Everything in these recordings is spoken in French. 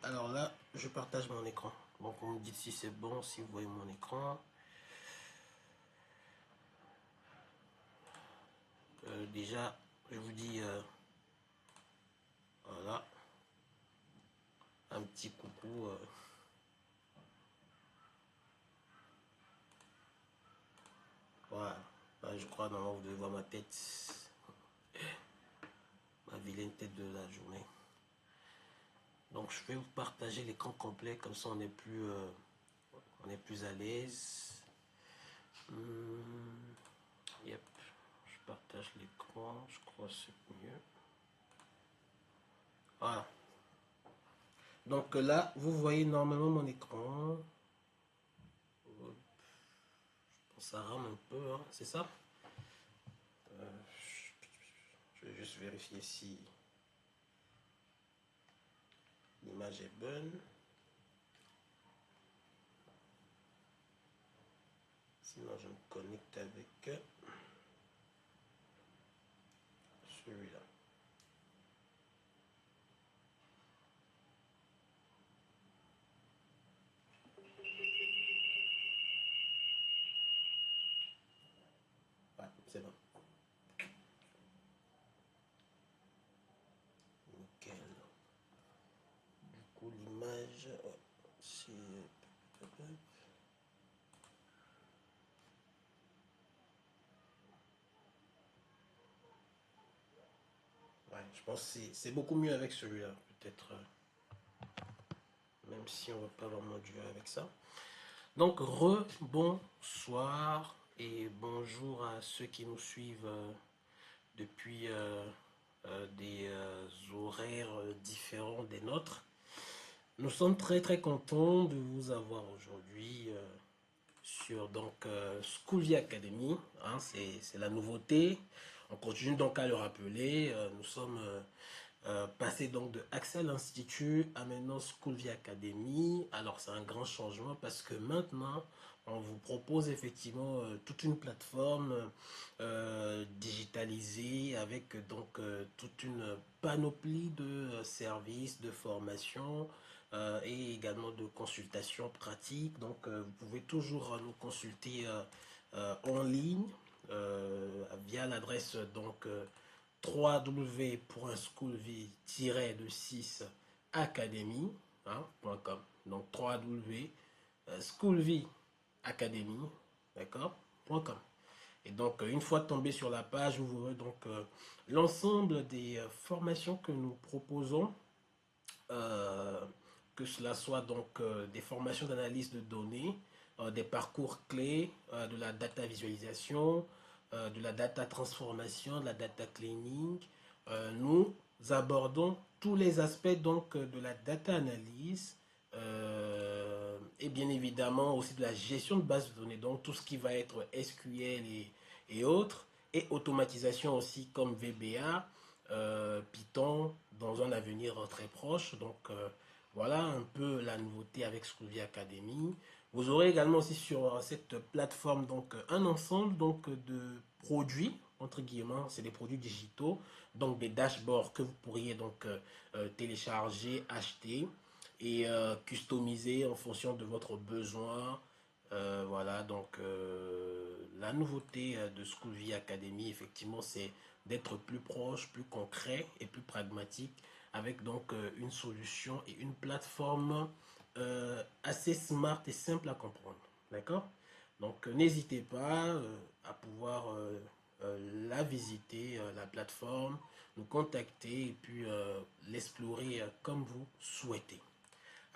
Alors là, je partage mon écran. Donc vous me dites si c'est bon, si vous voyez mon écran. Déjà, je vous dis, voilà, un petit coucou. Voilà. Je crois normalement vous devez voir ma tête. Ma vilaine tête de la journée. Donc je vais vous partager l'écran complet, comme ça on est plus à l'aise. Yep, je partage l'écran, je crois que c'est mieux. Voilà. Donc là, vous voyez normalement mon écran. Ça rame un peu, hein, c'est ça. Je vais juste vérifier si l'image est bonne. Sinon, je me connecte avec celui-là. Ouais, c'est bon. Nickel. Du coup, l'image, c'est... Ouais, je pense que c'est beaucoup mieux avec celui-là, peut-être. Même si on va pas vraiment jouer avec ça. Donc, bonsoir et bonjour à ceux qui nous suivent depuis des horaires différents des nôtres. Nous sommes très contents de vous avoir aujourd'hui sur donc Schoolvie Academy. Hein, c'est la nouveauté. On continue donc à le rappeler. Nous sommes passés donc de Axel Institut à maintenant Schoolvie Academy. Alors c'est un grand changement parce que maintenant on vous propose effectivement toute une plateforme digitalisée avec donc toute une panoplie de services, de formations et également de consultations pratiques. Donc vous pouvez toujours nous consulter en ligne via l'adresse donc www.schoolvie-academy.com. Donc www.schoolvieacademy, d'accord, .com. Et donc, une fois tombé sur la page, vous verrez donc l'ensemble des formations que nous proposons, que cela soit donc des formations d'analyse de données, des parcours clés, de la data visualisation, de la data transformation, de la data cleaning. Nous abordons tous les aspects donc de la data analyse et bien évidemment aussi de la gestion de base de données, donc tout ce qui va être SQL et autres, et automatisation aussi comme VBA, Python dans un avenir très proche. Donc voilà un peu la nouveauté avec Schoolvie Academy. Vous aurez également aussi sur cette plateforme donc un ensemble donc de produits entre guillemets, c'est des produits digitaux, donc des dashboards que vous pourriez donc télécharger, acheter et customiser en fonction de votre besoin. Voilà, donc la nouveauté de Schoolvie Academy, effectivement, c'est d'être plus proche, plus concret et plus pragmatique avec donc une solution et une plateforme assez smart et simple à comprendre. D'accord? Donc n'hésitez pas à pouvoir la visiter, la plateforme, nous contacter et puis l'explorer comme vous souhaitez.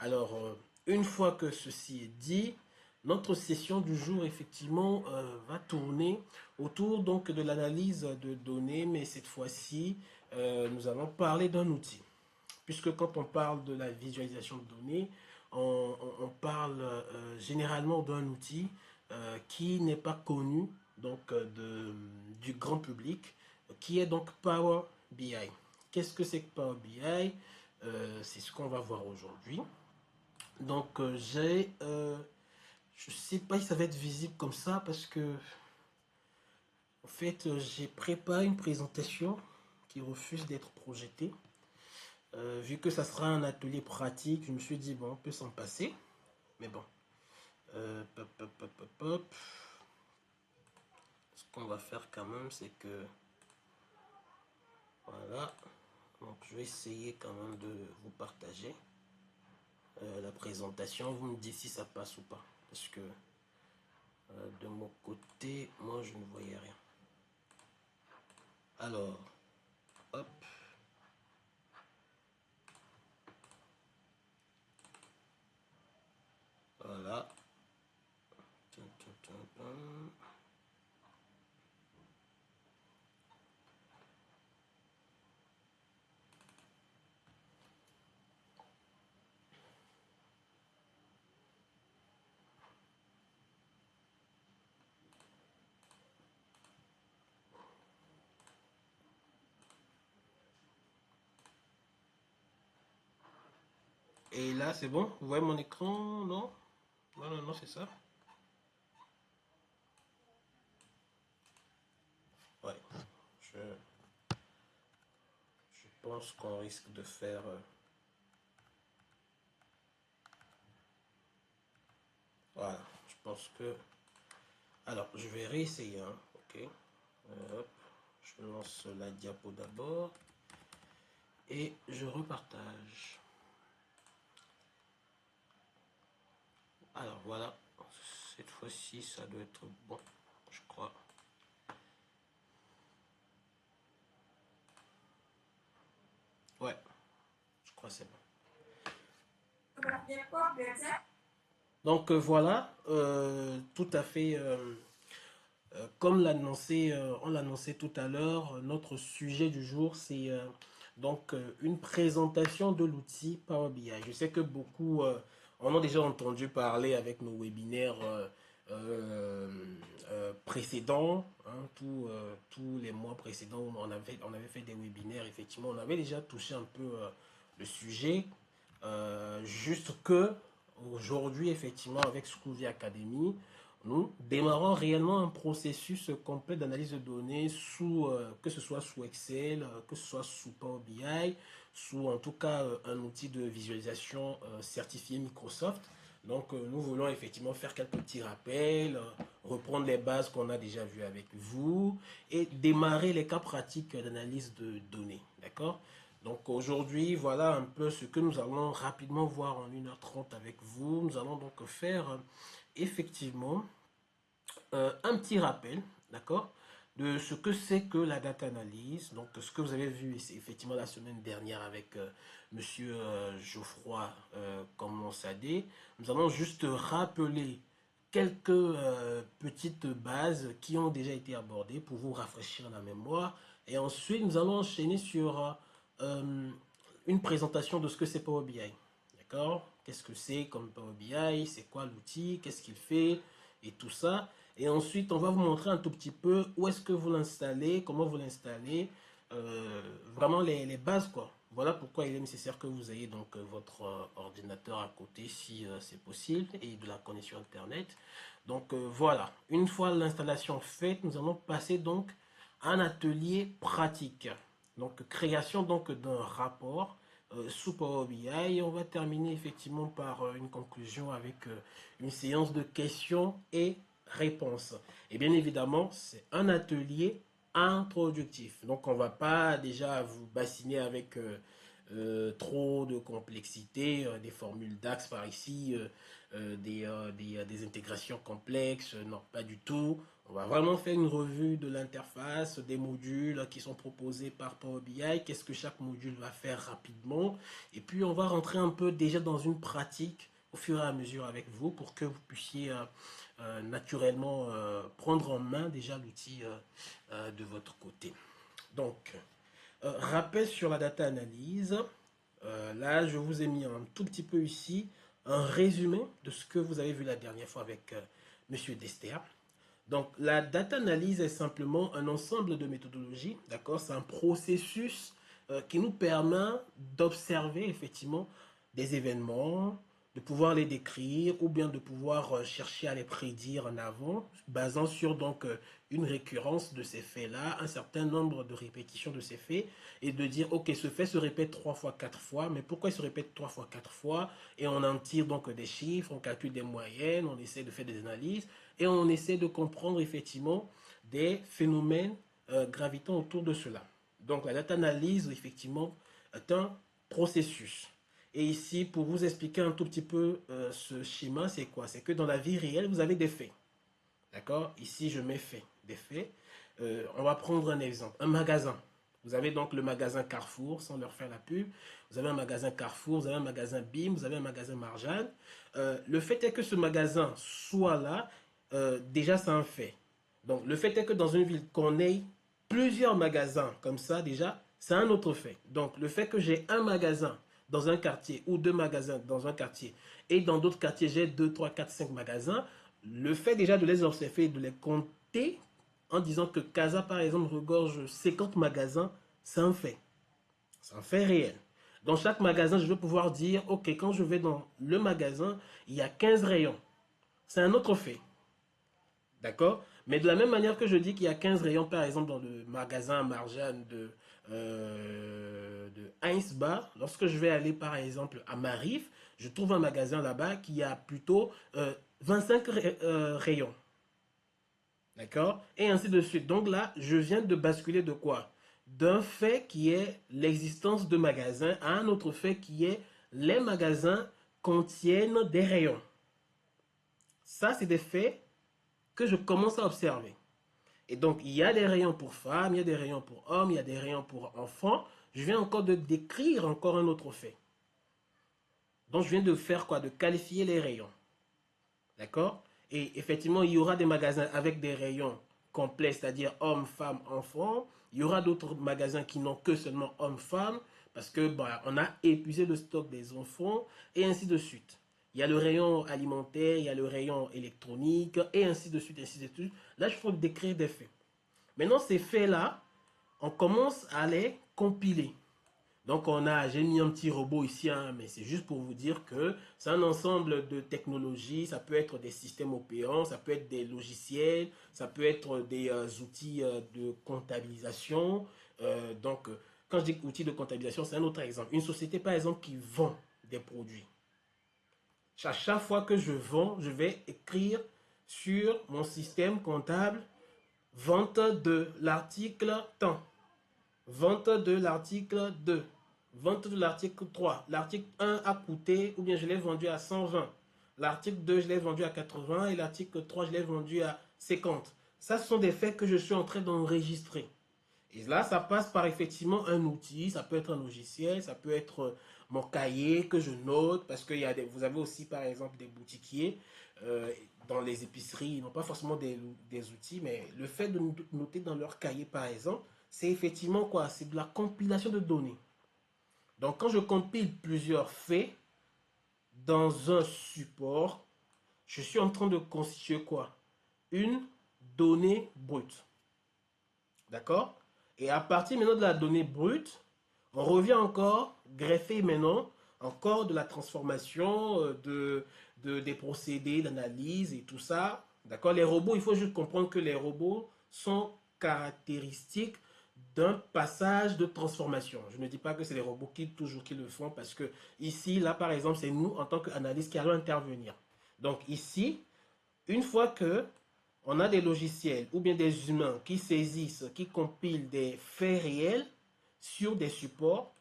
Alors, une fois que ceci est dit, notre session du jour, effectivement, va tourner autour donc de l'analyse de données, mais cette fois-ci, nous allons parler d'un outil. Puisque quand on parle de la visualisation de données, on parle généralement d'un outil qui n'est pas connu donc, du grand public, qui est donc Power BI. Qu'est-ce que c'est que Power BI? C'est ce qu'on va voir aujourd'hui. Donc je sais pas si ça va être visible comme ça parce que en fait j'ai préparé une présentation qui refuse d'être projetée. Vu que ça sera un atelier pratique, je me suis dit, bon, on peut s'en passer. Mais bon. Pop, pop, pop, pop, pop. Ce qu'on va faire quand même, c'est que... Voilà. Donc, je vais essayer quand même de vous partager la présentation. Vous me dites si ça passe ou pas. Parce que de mon côté, moi, je ne voyais rien. Alors, hop. Voilà. Et là, c'est bon? Vous voyez mon écran? Non? Non, non, non, c'est ça. Ouais. Je, je pense qu'on risque de faire... voilà. Je pense que... Alors, je vais réessayer, hein. Ok. Hop. Je lance la diapo d'abord. Et je repartage. Alors, voilà. Cette fois-ci, ça doit être bon, je crois. Ouais, je crois que c'est bon. Donc voilà, tout à fait, comme on l'annonçait tout à l'heure, notre sujet du jour, c'est donc une présentation de l'outil Power BI. Je sais que beaucoup en ont déjà entendu parler avec nos webinaires euh, précédents, hein, tous les mois précédents, on avait fait des webinaires, effectivement, on avait déjà touché un peu le sujet, juste que aujourd'hui, effectivement, avec Scooby Academy, nous démarrons réellement un processus complet d'analyse de données que ce soit sous Excel, que ce soit sous Power BI, sous en tout cas un outil de visualisation certifié Microsoft. Donc nous voulons effectivement faire quelques petits rappels, reprendre les bases qu'on a déjà vues avec vous et démarrer les cas pratiques d'analyse de données. D'accord? Donc aujourd'hui, voilà un peu ce que nous allons rapidement voir en 1h30 avec vous. Nous allons donc faire effectivement un petit rappel, d'accord, de ce que c'est que la data analyse. Donc ce que vous avez vu effectivement la semaine dernière avec monsieur Geoffroy Commonsadé. Nous allons juste rappeler quelques petites bases qui ont déjà été abordées pour vous rafraîchir la mémoire. Et ensuite, nous allons enchaîner sur euh, une présentation de ce que c'est Power BI. D'accord? Qu'est-ce que c'est comme Power BI? C'est quoi l'outil? Qu'est-ce qu'il fait? Et tout ça. Et ensuite, on va vous montrer un tout petit peu où est-ce que vous l'installez, comment vous l'installez, vraiment les bases, quoi. Voilà pourquoi il est nécessaire que vous ayez donc votre ordinateur à côté si c'est possible et de la connexion Internet. Donc voilà, une fois l'installation faite, nous allons passer donc à un atelier pratique. Donc création donc d'un rapport sous Power BI et on va terminer effectivement par une conclusion avec une séance de questions et réponses. Et bien évidemment, c'est un atelier introductif. Donc on ne va pas déjà vous bassiner avec trop de complexité, des formules DAX par ici, des intégrations complexes, non, pas du tout. On va vraiment faire une revue de l'interface, des modules qui sont proposés par Power BI, qu'est-ce que chaque module va faire rapidement. Et puis on va rentrer un peu déjà dans une pratique au fur et à mesure avec vous pour que vous puissiez naturellement prendre en main déjà l'outil de votre côté. Donc, rappel sur la data analyse. Là, je vous ai mis un tout petit peu ici un résumé de ce que vous avez vu la dernière fois avec Monsieur Dester. Donc, la data analyse est simplement un ensemble de méthodologies, d'accord? C'est un processus qui nous permet d'observer effectivement des événements, de pouvoir les décrire ou bien de pouvoir chercher à les prédire en avant, basant sur donc une récurrence de ces faits-là, un certain nombre de répétitions de ces faits, et de dire, ok, ce fait se répète 3 fois, 4 fois, mais pourquoi il se répète 3 fois, 4 fois? Et on en tire donc des chiffres, on calcule des moyennes, on essaie de faire des analyses, et on essaie de comprendre effectivement des phénomènes gravitant autour de cela. Donc la data analyse, effectivement, est un processus. Et ici, pour vous expliquer un tout petit peu ce schéma, c'est quoi? C'est que dans la vie réelle, vous avez des faits. D'accord? Ici, je mets faits, des faits. On va prendre un exemple. Un magasin. Vous avez donc le magasin Carrefour, sans leur faire la pub. Vous avez un magasin Carrefour, vous avez un magasin BIM, vous avez un magasin Marjane. Le fait est que ce magasin soit là, déjà c'est un fait. Donc le fait est que dans une ville qu'on ait plusieurs magasins comme ça, déjà, c'est un autre fait. Donc le fait que j'ai un magasin dans un quartier ou deux magasins dans un quartier et dans d'autres quartiers j'ai 2, 3, 4, 5 magasins, le fait déjà de les observer, de les compter en disant que Casa par exemple regorge 50 magasins, c'est un fait. C'est un fait réel. Dans chaque magasin, je vais pouvoir dire, ok, quand je vais dans le magasin, il y a 15 rayons. C'est un autre fait. D'accord? Mais de la même manière que je dis qu'il y a 15 rayons, par exemple, dans le magasin Marjane de Heinz Bar, lorsque je vais aller, par exemple, à Marif, je trouve un magasin là-bas qui a plutôt 25 rayons. D'accord? Et ainsi de suite. Donc là, je viens de basculer de quoi? D'un fait qui est l'existence de magasins à un autre fait qui est les magasins contiennent des rayons. Ça, c'est des faits que je commence à observer. Et donc, il y a des rayons pour femmes, il y a des rayons pour hommes, il y a des rayons pour enfants. Je viens encore de décrire encore un autre fait. Donc, je viens de faire quoi? De qualifier les rayons. D'accord? Et effectivement, il y aura des magasins avec des rayons complets, c'est-à-dire hommes, femmes, enfants. Il y aura d'autres magasins qui n'ont que seulement hommes, femmes, parce que bah, on a épuisé le stock des enfants, et ainsi de suite. Il y a le rayon alimentaire, il y a le rayon électronique, et ainsi de suite, ainsi de suite. Là, il faut décrire des faits. Maintenant, ces faits-là, on commence à les compiler. Donc j'ai mis un petit robot ici, hein, mais c'est juste pour vous dire que c'est un ensemble de technologies. Ça peut être des systèmes opérants, ça peut être des logiciels, ça peut être des outils de comptabilisation. Quand je dis outils de comptabilisation, c'est un autre exemple. Une société, par exemple, qui vend des produits. À chaque fois que je vends, je vais écrire sur mon système comptable vente de l'article tant, vente de l'article 2, vente de l'article 3. L'article 1 a coûté, ou bien je l'ai vendu à 120. L'article 2, je l'ai vendu à 80 et l'article 3, je l'ai vendu à 50. Ça, ce sont des faits que je suis en train d'enregistrer. Et là, ça passe par effectivement un outil, ça peut être un logiciel, ça peut être mon cahier que je note, parce que vous avez aussi par exemple des boutiquiers dans les épiceries, ils n'ont pas forcément des outils, mais le fait de noter dans leur cahier par exemple, c'est effectivement quoi? C'est de la compilation de données. Donc quand je compile plusieurs faits dans un support, je suis en train de constituer quoi? Une donnée brute. D'accord? Et à partir maintenant de la donnée brute, on revient encore greffer maintenant encore de la transformation, des procédés d'analyse et tout ça. D'accord? Les robots, il faut juste comprendre que les robots sont caractéristiques d'un passage de transformation. Je ne dis pas que c'est les robots qui le font parce que ici, là par exemple, c'est nous en tant qu'analystes qui allons intervenir. Donc ici, une fois que on a des logiciels ou bien des humains qui saisissent, qui compilent des faits réels sur des supports,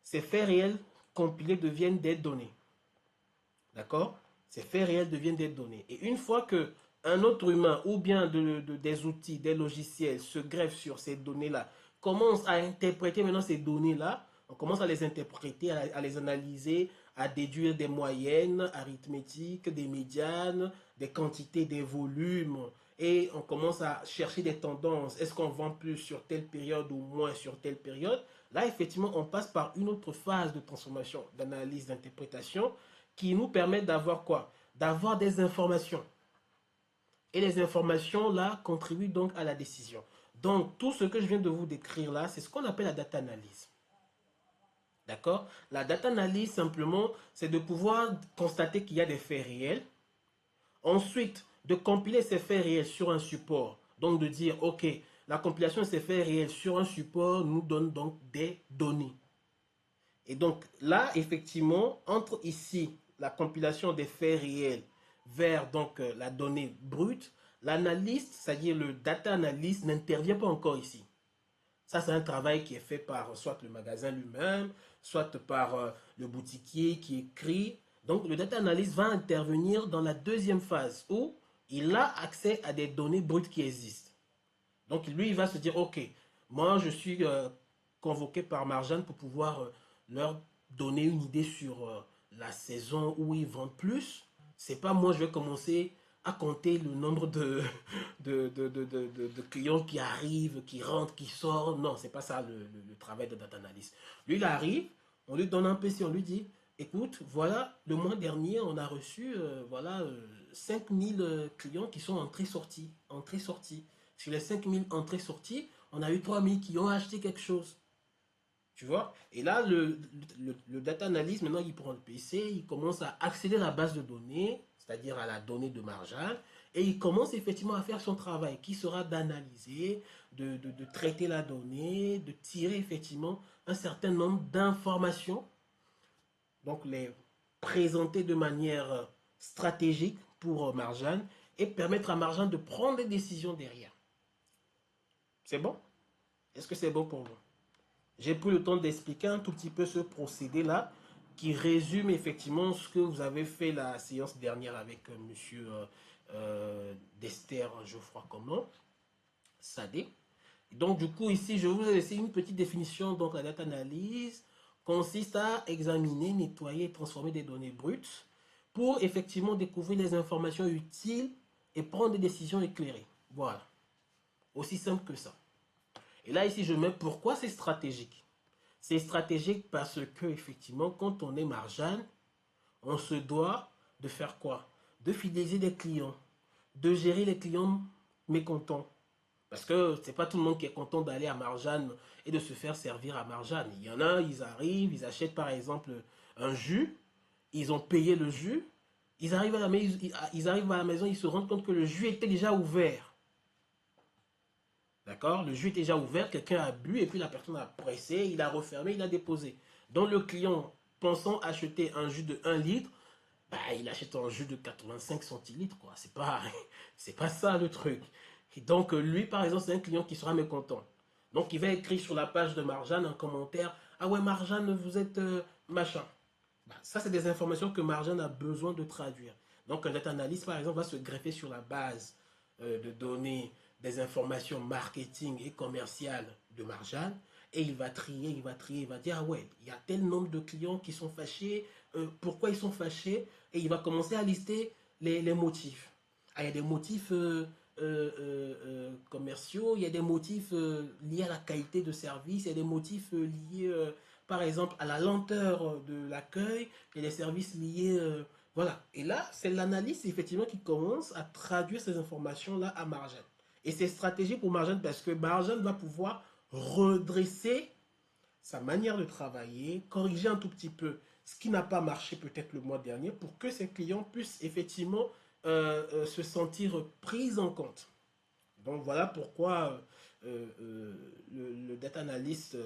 ces faits réels compilés deviennent des données. D'accord? Ces faits réels deviennent des données. Et une fois que un autre humain ou bien des outils, des logiciels se greffent sur ces données-là, commence à interpréter maintenant ces données-là, on commence à les interpréter, à les analyser, à déduire des moyennes arithmétiques, des médianes, des quantités, des volumes. Et on commence à chercher des tendances. Est-ce qu'on vend plus sur telle période ou moins sur telle période? Là, effectivement, on passe par une autre phase de transformation, d'analyse, d'interprétation qui nous permet d'avoir quoi? D'avoir des informations. Et les informations, là, contribuent donc à la décision. Donc, tout ce que je viens de vous décrire là, c'est ce qu'on appelle la data analyse. D'accord? La data analyse, simplement, c'est de pouvoir constater qu'il y a des faits réels. Ensuite, de compiler ces faits réels sur un support. Donc, de dire, OK, la compilation de ces faits réels sur un support nous donne donc des données. Et donc, là, effectivement, entre ici, la compilation des faits réels vers donc la donnée brute, l'analyste, c'est-à-dire le data analyst, n'intervient pas encore ici. Ça, c'est un travail qui est fait par soit le magasin lui-même, soit par le boutiquier qui écrit. Donc, le data analyst va intervenir dans la deuxième phase où il a accès à des données brutes qui existent. Donc, lui, il va se dire, OK, moi, je suis convoqué par Marjan pour pouvoir leur donner une idée sur la saison où ils vendent plus. C'est pas moi, je vais commencer à compter le nombre de clients qui arrivent, qui rentrent, qui sortent. Non, c'est pas ça le travail de data analyst. Lui, il arrive, on lui donne un PC, on lui dit, écoute, voilà, le mois dernier, on a reçu voilà, 5000 clients qui sont entrés-sortis. Entrés-sortis. Sur les 5000 entrées-sorties, on a eu 3000 qui ont acheté quelque chose. Tu vois? Et là, le data analyst, maintenant, il prend le PC, il commence à accéder à la base de données, c'est-à-dire à la donnée de Marjane, et il commence effectivement à faire son travail, qui sera d'analyser, de traiter la donnée, de tirer effectivement un certain nombre d'informations, donc les présenter de manière stratégique pour Marjane, et permettre à Marjane de prendre des décisions derrière. C'est bon? Est-ce que c'est bon pour vous? J'ai pris le temps d'expliquer un tout petit peu ce procédé-là qui résume effectivement ce que vous avez fait la séance dernière avec monsieur Dester Geoffroy Comment, Sadé. Donc du coup ici je vous ai laissé une petite définition. Donc la data analyse consiste à examiner, nettoyer et transformer des données brutes pour effectivement découvrir les informations utiles et prendre des décisions éclairées. Voilà, aussi simple que ça. Et là ici je mets pourquoi c'est stratégique. C'est stratégique parce que, effectivement, quand on est Marjane, on se doit de faire quoi? De fidéliser des clients, de gérer les clients mécontents. Parce que c'est pas tout le monde qui est content d'aller à Marjane et de se faire servir à Marjane. Il y en a, ils arrivent, ils achètent par exemple un jus, ils ont payé le jus, ils arrivent à la maison, ils arrivent à la maison, ils se rendent compte que le jus était déjà ouvert. D'accord? Le jus était déjà ouvert, quelqu'un a bu et puis la personne a pressé, il a refermé, il a déposé. Donc le client, pensant acheter un jus de 1 litre, bah, il achète un jus de 85 centilitres, quoi. C'est pas ça le truc. Et donc lui, par exemple, c'est un client qui sera mécontent. Donc il va écrire sur la page de Marjane un commentaire. Ah ouais, Marjane, vous êtes machin. Bah, ça, c'est des informations que Marjane a besoin de traduire. Donc un data analyst, par exemple, va se greffer sur la base de données des informations marketing et commerciales de Marjane et il va trier, il va trier, il va dire, ah ouais, il y a tel nombre de clients qui sont fâchés, pourquoi ils sont fâchés, et il va commencer à lister les motifs. Ah, il y a des motifs commerciaux, il y a des motifs liés à la qualité de service, il y a des motifs liés, par exemple, à la lenteur de l'accueil, il y a des services liés, voilà. Et là, c'est l'analyste, effectivement, qui commence à traduire ces informations-là à Marjane. Et c'est stratégique pour Marjane parce que Marjane va pouvoir redresser sa manière de travailler, corriger un tout petit peu ce qui n'a pas marché peut-être le mois dernier pour que ses clients puissent effectivement se sentir pris en compte. Donc voilà pourquoi le data analyst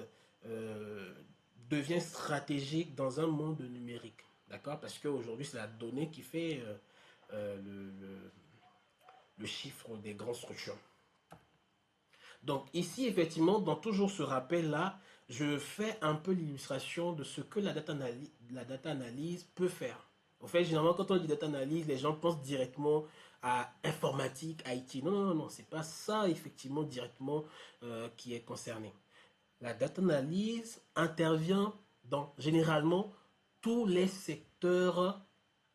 devient stratégique dans un monde numérique. D'accord? Parce qu'aujourd'hui, c'est la donnée qui fait le chiffre des grandes structures. Donc ici, effectivement, dans toujours ce rappel-là, je fais un peu l'illustration de ce que la data analyse peut faire. En fait, généralement, quand on dit data analyse, les gens pensent directement à informatique, IT. Non, non, non, non, c'est pas ça, effectivement, directement qui est concerné. La data analyse intervient dans, généralement, tous les secteurs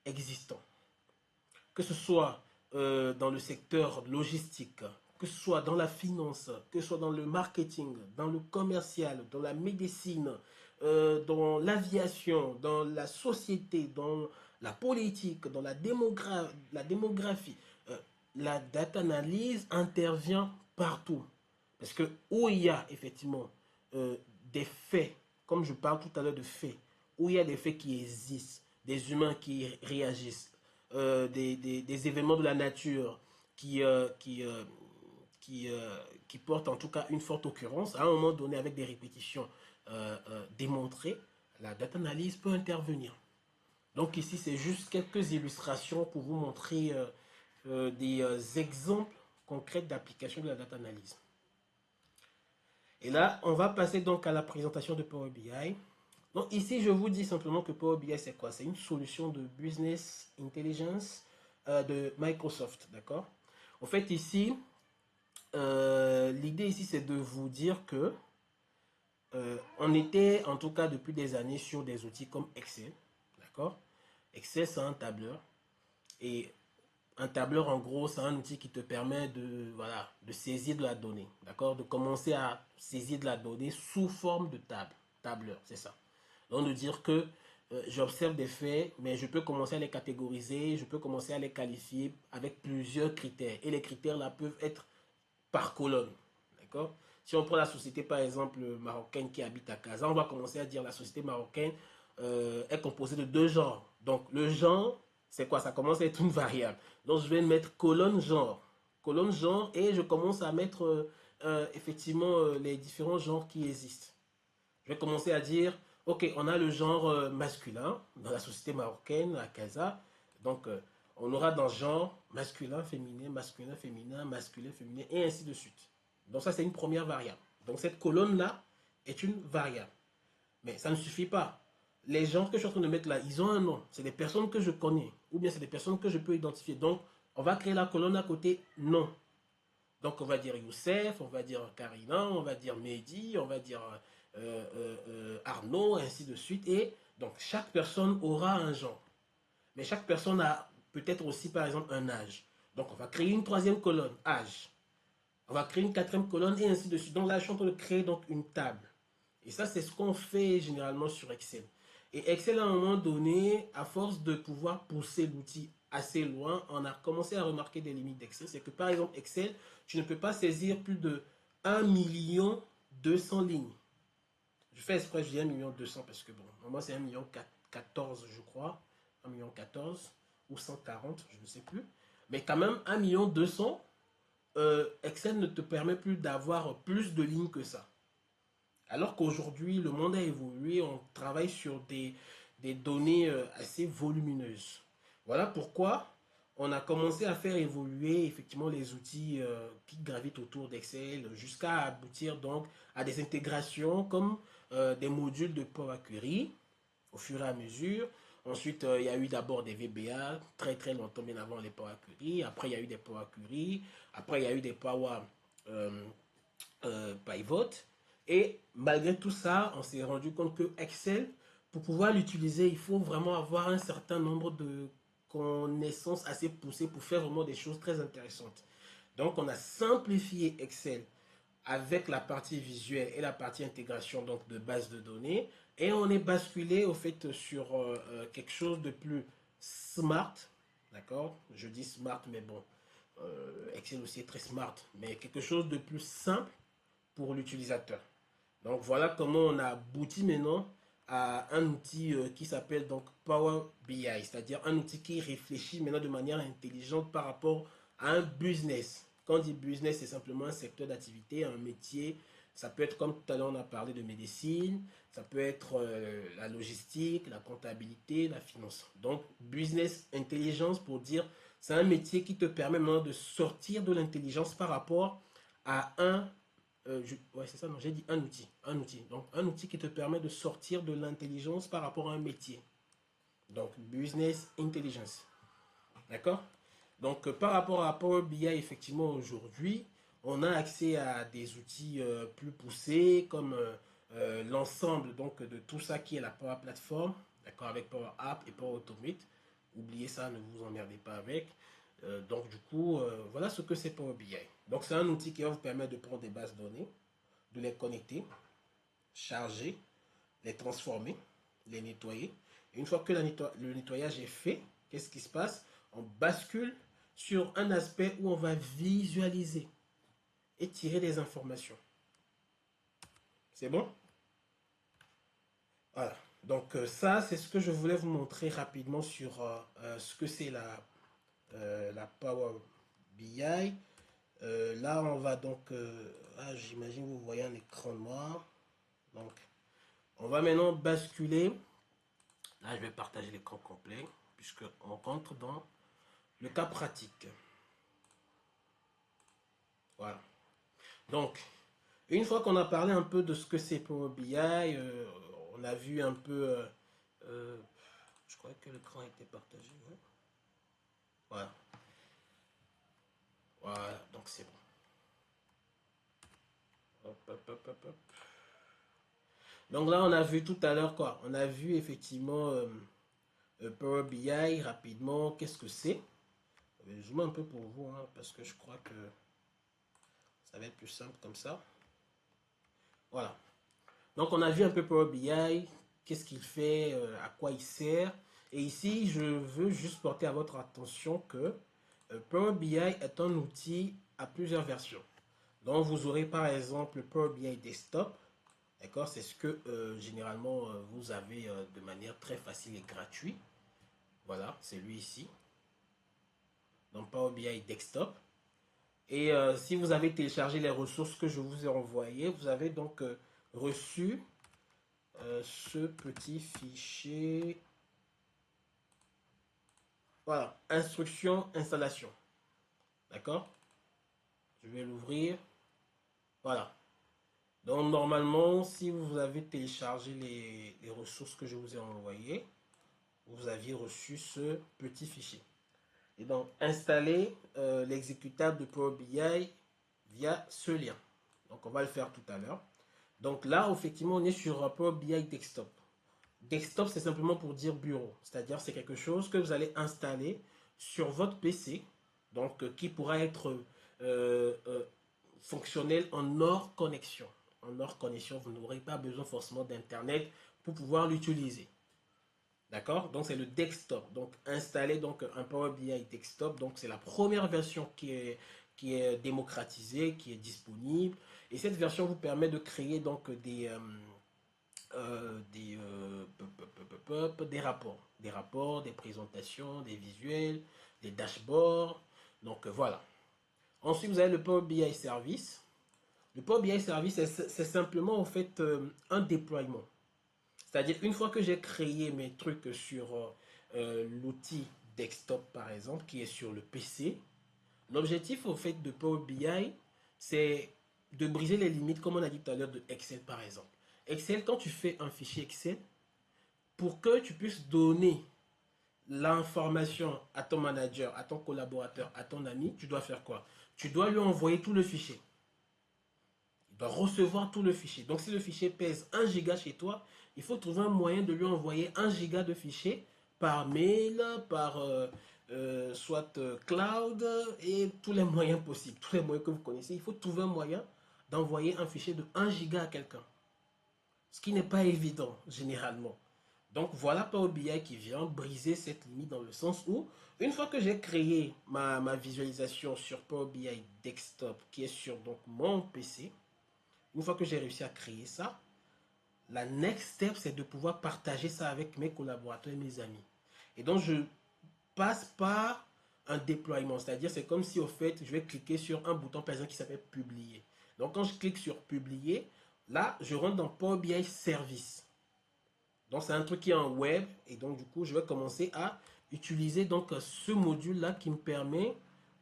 existants, que ce soit dans le secteur logistique, que ce soit dans la finance, que ce soit dans le marketing, dans le commercial, dans la médecine, dans l'aviation, dans la société, dans la politique, dans la démographie. La data analyse intervient partout. Parce que où il y a effectivement des faits comme je parle tout à l'heure de faits, où il y a des faits qui existent, des humains qui réagissent, des événements de la nature qui, qui portent en tout cas une forte occurrence, à un moment donné avec des répétitions démontrées, la data analyse peut intervenir. Donc ici, c'est juste quelques illustrations pour vous montrer des exemples concrets d'application de la data analyse. Et là, on va passer donc à la présentation de Power BI. Donc ici, je vous dis simplement que Power BI, c'est quoi? C'est une solution de business intelligence de Microsoft, d'accord? En fait, ici, l'idée ici, c'est de vous dire que on était, en tout cas depuis des années, sur des outils comme Excel, d'accord? Excel, c'est un tableur. Et un tableur, en gros, c'est un outil qui te permet de, voilà, de saisir de la donnée, d'accord? De commencer à saisir de la donnée sous forme de tableur, c'est ça. Donc, de dire que j'observe des faits, mais je peux commencer à les catégoriser, je peux commencer à les qualifier avec plusieurs critères. Et les critères là peuvent être par colonne, d'accord? Si on prend la société, par exemple, marocaine qui habite à Casa, on va commencer à dire la société marocaine est composée de deux genres. Donc, le genre, c'est quoi? Ça commence à être une variable. Donc, je vais mettre colonne genre. Colonne genre et je commence à mettre effectivement les différents genres qui existent. Je vais commencer à dire, ok, on a le genre masculin dans la société marocaine, à Casa. Donc, on aura dans genre masculin, féminin, masculin, féminin, masculin, féminin, et ainsi de suite. Donc, ça, c'est une première variable. Donc, cette colonne-là est une variable. Mais ça ne suffit pas. Les gens que je suis en train de mettre là, ils ont un nom. C'est des personnes que je connais. Ou bien c'est des personnes que je peux identifier. Donc, on va créer la colonne à côté nom. Donc, on va dire Youssef, on va dire Karina, on va dire Mehdi, on va dire Arnaud, ainsi de suite. Et donc, chaque personne aura un genre. Mais chaque personne a peut-être aussi, par exemple, un âge. Donc, on va créer une troisième colonne, âge. On va créer une quatrième colonne et ainsi de suite. Donc là, je suis en train de créer donc une table. Et ça, c'est ce qu'on fait généralement sur Excel. Et Excel, à un moment donné, à force de pouvoir pousser l'outil assez loin, on a commencé à remarquer des limites d'Excel. C'est que par exemple, Excel, tu ne peux pas saisir plus de 1 200 000 lignes. Je fais exprès, je dis 1 200 000 parce que bon, normalement c'est 1 14 000 je crois. 1 14 000 ou 140, je ne sais plus. Mais quand même, 1 200 000 Excel ne te permet plus d'avoir plus de lignes que ça. Alors qu'aujourd'hui, le monde a évolué, on travaille sur des données assez volumineuses. Voilà pourquoi on a commencé à faire évoluer effectivement les outils qui gravitent autour d'Excel jusqu'à aboutir donc à des intégrations comme des modules de Power Query au fur et à mesure. Ensuite, il y a eu d'abord des VBA, très très longtemps bien avant les Power Query. Après, il y a eu des Power Query. Après, il y a eu des Power Pivot. Et malgré tout ça, on s'est rendu compte que Excel, pour pouvoir l'utiliser, il faut vraiment avoir un certain nombre de connaissances assez poussées pour faire vraiment des choses très intéressantes. Donc, on a simplifié Excel avec la partie visuelle et la partie intégration donc de base de données. Et on est basculé au fait sur quelque chose de plus smart. D'accord? Je dis smart, mais bon, Excel aussi est très smart. Mais quelque chose de plus simple pour l'utilisateur. Donc voilà comment on a abouti maintenant à un outil qui s'appelle donc Power BI, c'est-à-dire un outil qui réfléchit maintenant de manière intelligente par rapport à un business. Quand on dit business, c'est simplement un secteur d'activité, un métier. Ça peut être comme tout à l'heure on a parlé de médecine, ça peut être la logistique, la comptabilité, la finance. Donc business intelligence pour dire c'est un métier qui te permet maintenant de sortir de l'intelligence par rapport à un ouais, c'est ça, non, j'ai dit un outil. Un outil. Donc, un outil qui te permet de sortir de l'intelligence par rapport à un métier. Donc, business intelligence. D'accord? Donc, par rapport à Power BI, effectivement, aujourd'hui, on a accès à des outils plus poussés, comme l'ensemble donc de tout ça qui est la Power Platform, d'accord, avec Power App et Power Automate. Oubliez ça, ne vous emmerdez pas avec. Donc, du coup, voilà ce que c'est Power BI. Donc, c'est un outil qui va vous permettre de prendre des bases de données, de les connecter, charger, les transformer, les nettoyer. Et une fois que le nettoyage est fait, qu'est-ce qui se passe? On bascule sur un aspect où on va visualiser et tirer des informations. C'est bon? Voilà. Donc ça, c'est ce que je voulais vous montrer rapidement sur ce que c'est la Power BI. Là, on va donc... j'imagine vous voyez un écran noir. Donc, on va maintenant basculer. Là, je vais partager l'écran complet, puisqu'on rentre dans le cas pratique. Voilà. Donc, une fois qu'on a parlé un peu de ce que c'est Power BI, on a vu un peu... je crois que l'écran a été partagé. Ouais. Voilà. Voilà, donc c'est bon. Hop, hop, hop, hop, hop. Donc là, on a vu tout à l'heure quoi? On a vu effectivement Power BI rapidement. Qu'est-ce que c'est? Je vais zoomer un peu pour vous, hein, parce que je crois que ça va être plus simple comme ça. Voilà. Donc on a vu un peu Power BI, qu'est-ce qu'il fait, à quoi il sert. Et ici, je veux juste porter à votre attention que Power BI est un outil à plusieurs versions. Donc vous aurez par exemple Power BI Desktop. D'accord, c'est ce que généralement vous avez de manière très facile et gratuite. Voilà, c'est lui ici. Donc Power BI Desktop. Et si vous avez téléchargé les ressources que je vous ai envoyées, vous avez donc reçu ce petit fichier. Voilà, instruction, installation. D'accord? Je vais l'ouvrir. Voilà. Donc normalement, si vous avez téléchargé les ressources que je vous ai envoyées, vous aviez reçu ce petit fichier. Et donc, installer l'exécutable de Power BI via ce lien. Donc, on va le faire tout à l'heure. Donc là, effectivement, on est sur Power BI Desktop. Desktop, c'est simplement pour dire bureau. C'est-à-dire, c'est quelque chose que vous allez installer sur votre PC, donc qui pourra être fonctionnel en hors connexion. En hors connexion, vous n'aurez pas besoin forcément d'Internet pour pouvoir l'utiliser. D'accord? Donc c'est le desktop. Donc installer donc un Power BI desktop. Donc c'est la première version qui est démocratisée, qui est disponible. Et cette version vous permet de créer donc des rapports. Des rapports, des présentations, des visuels, des dashboards. Donc voilà. Ensuite vous avez le Power BI Service. Le Power BI Service, c'est simplement en fait un déploiement. C'est-à-dire, une fois que j'ai créé mes trucs sur l'outil desktop, par exemple, qui est sur le PC, l'objectif, au fait, de Power BI, c'est de briser les limites, comme on a dit tout à l'heure, de Excel, par exemple. Excel, quand tu fais un fichier Excel, pour que tu puisses donner l'information à ton manager, à ton collaborateur, à ton ami, tu dois faire quoi? Tu dois lui envoyer tout le fichier. Il doit recevoir tout le fichier. Donc si le fichier pèse 1 giga chez toi, il faut trouver un moyen de lui envoyer 1 giga de fichier par mail, par soit cloud et tous les moyens possibles, tous les moyens que vous connaissez. Il faut trouver un moyen d'envoyer un fichier de 1 giga à quelqu'un. Ce qui n'est pas évident généralement. Donc voilà Power BI qui vient briser cette limite dans le sens où, une fois que j'ai créé ma visualisation sur Power BI Desktop qui est sur donc, mon PC, une fois que j'ai réussi à créer ça, la next step, c'est de pouvoir partager ça avec mes collaborateurs et mes amis. Et donc, je passe par un déploiement. C'est-à-dire, c'est comme si, au fait, je vais cliquer sur un bouton, par exemple, qui s'appelle Publier. Donc, quand je clique sur Publier, là, je rentre dans Power BI Service. Donc, c'est un truc qui est en web. Et donc, du coup, je vais commencer à utiliser donc ce module-là qui me permet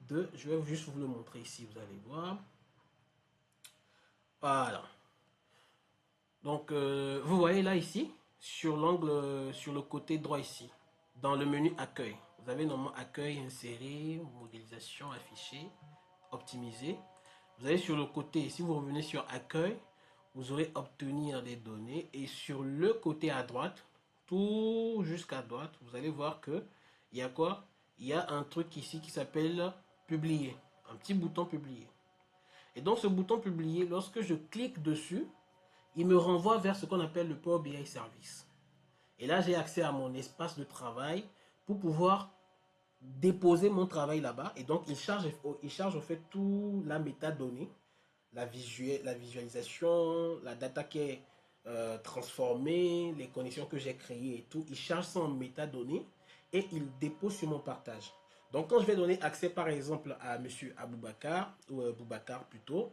de... Je vais juste vous le montrer ici, vous allez voir. Voilà. Donc, vous voyez là ici, sur l'angle, sur le côté droit ici, dans le menu accueil. Vous avez normalement accueil, insérer, modélisation, afficher, optimiser. Vous avez sur le côté, si vous revenez sur accueil, vous aurez obtenir des données. Et sur le côté à droite, tout jusqu'à droite, vous allez voir que il y a quoi? Il y a un truc ici qui s'appelle publier. Un petit bouton publier. Et donc ce bouton publier, lorsque je clique dessus, il me renvoie vers ce qu'on appelle le Power BI Service. Et là, j'ai accès à mon espace de travail pour pouvoir déposer mon travail là-bas. Et donc, il charge en fait tout la métadonnée, la visualisation, la data qui est transformer les connexions que j'ai créées et tout. Il charge ça en métadonnées et il dépose sur mon partage. Donc quand je vais donner accès par exemple à monsieur Aboubakar, ou Boubacar plutôt,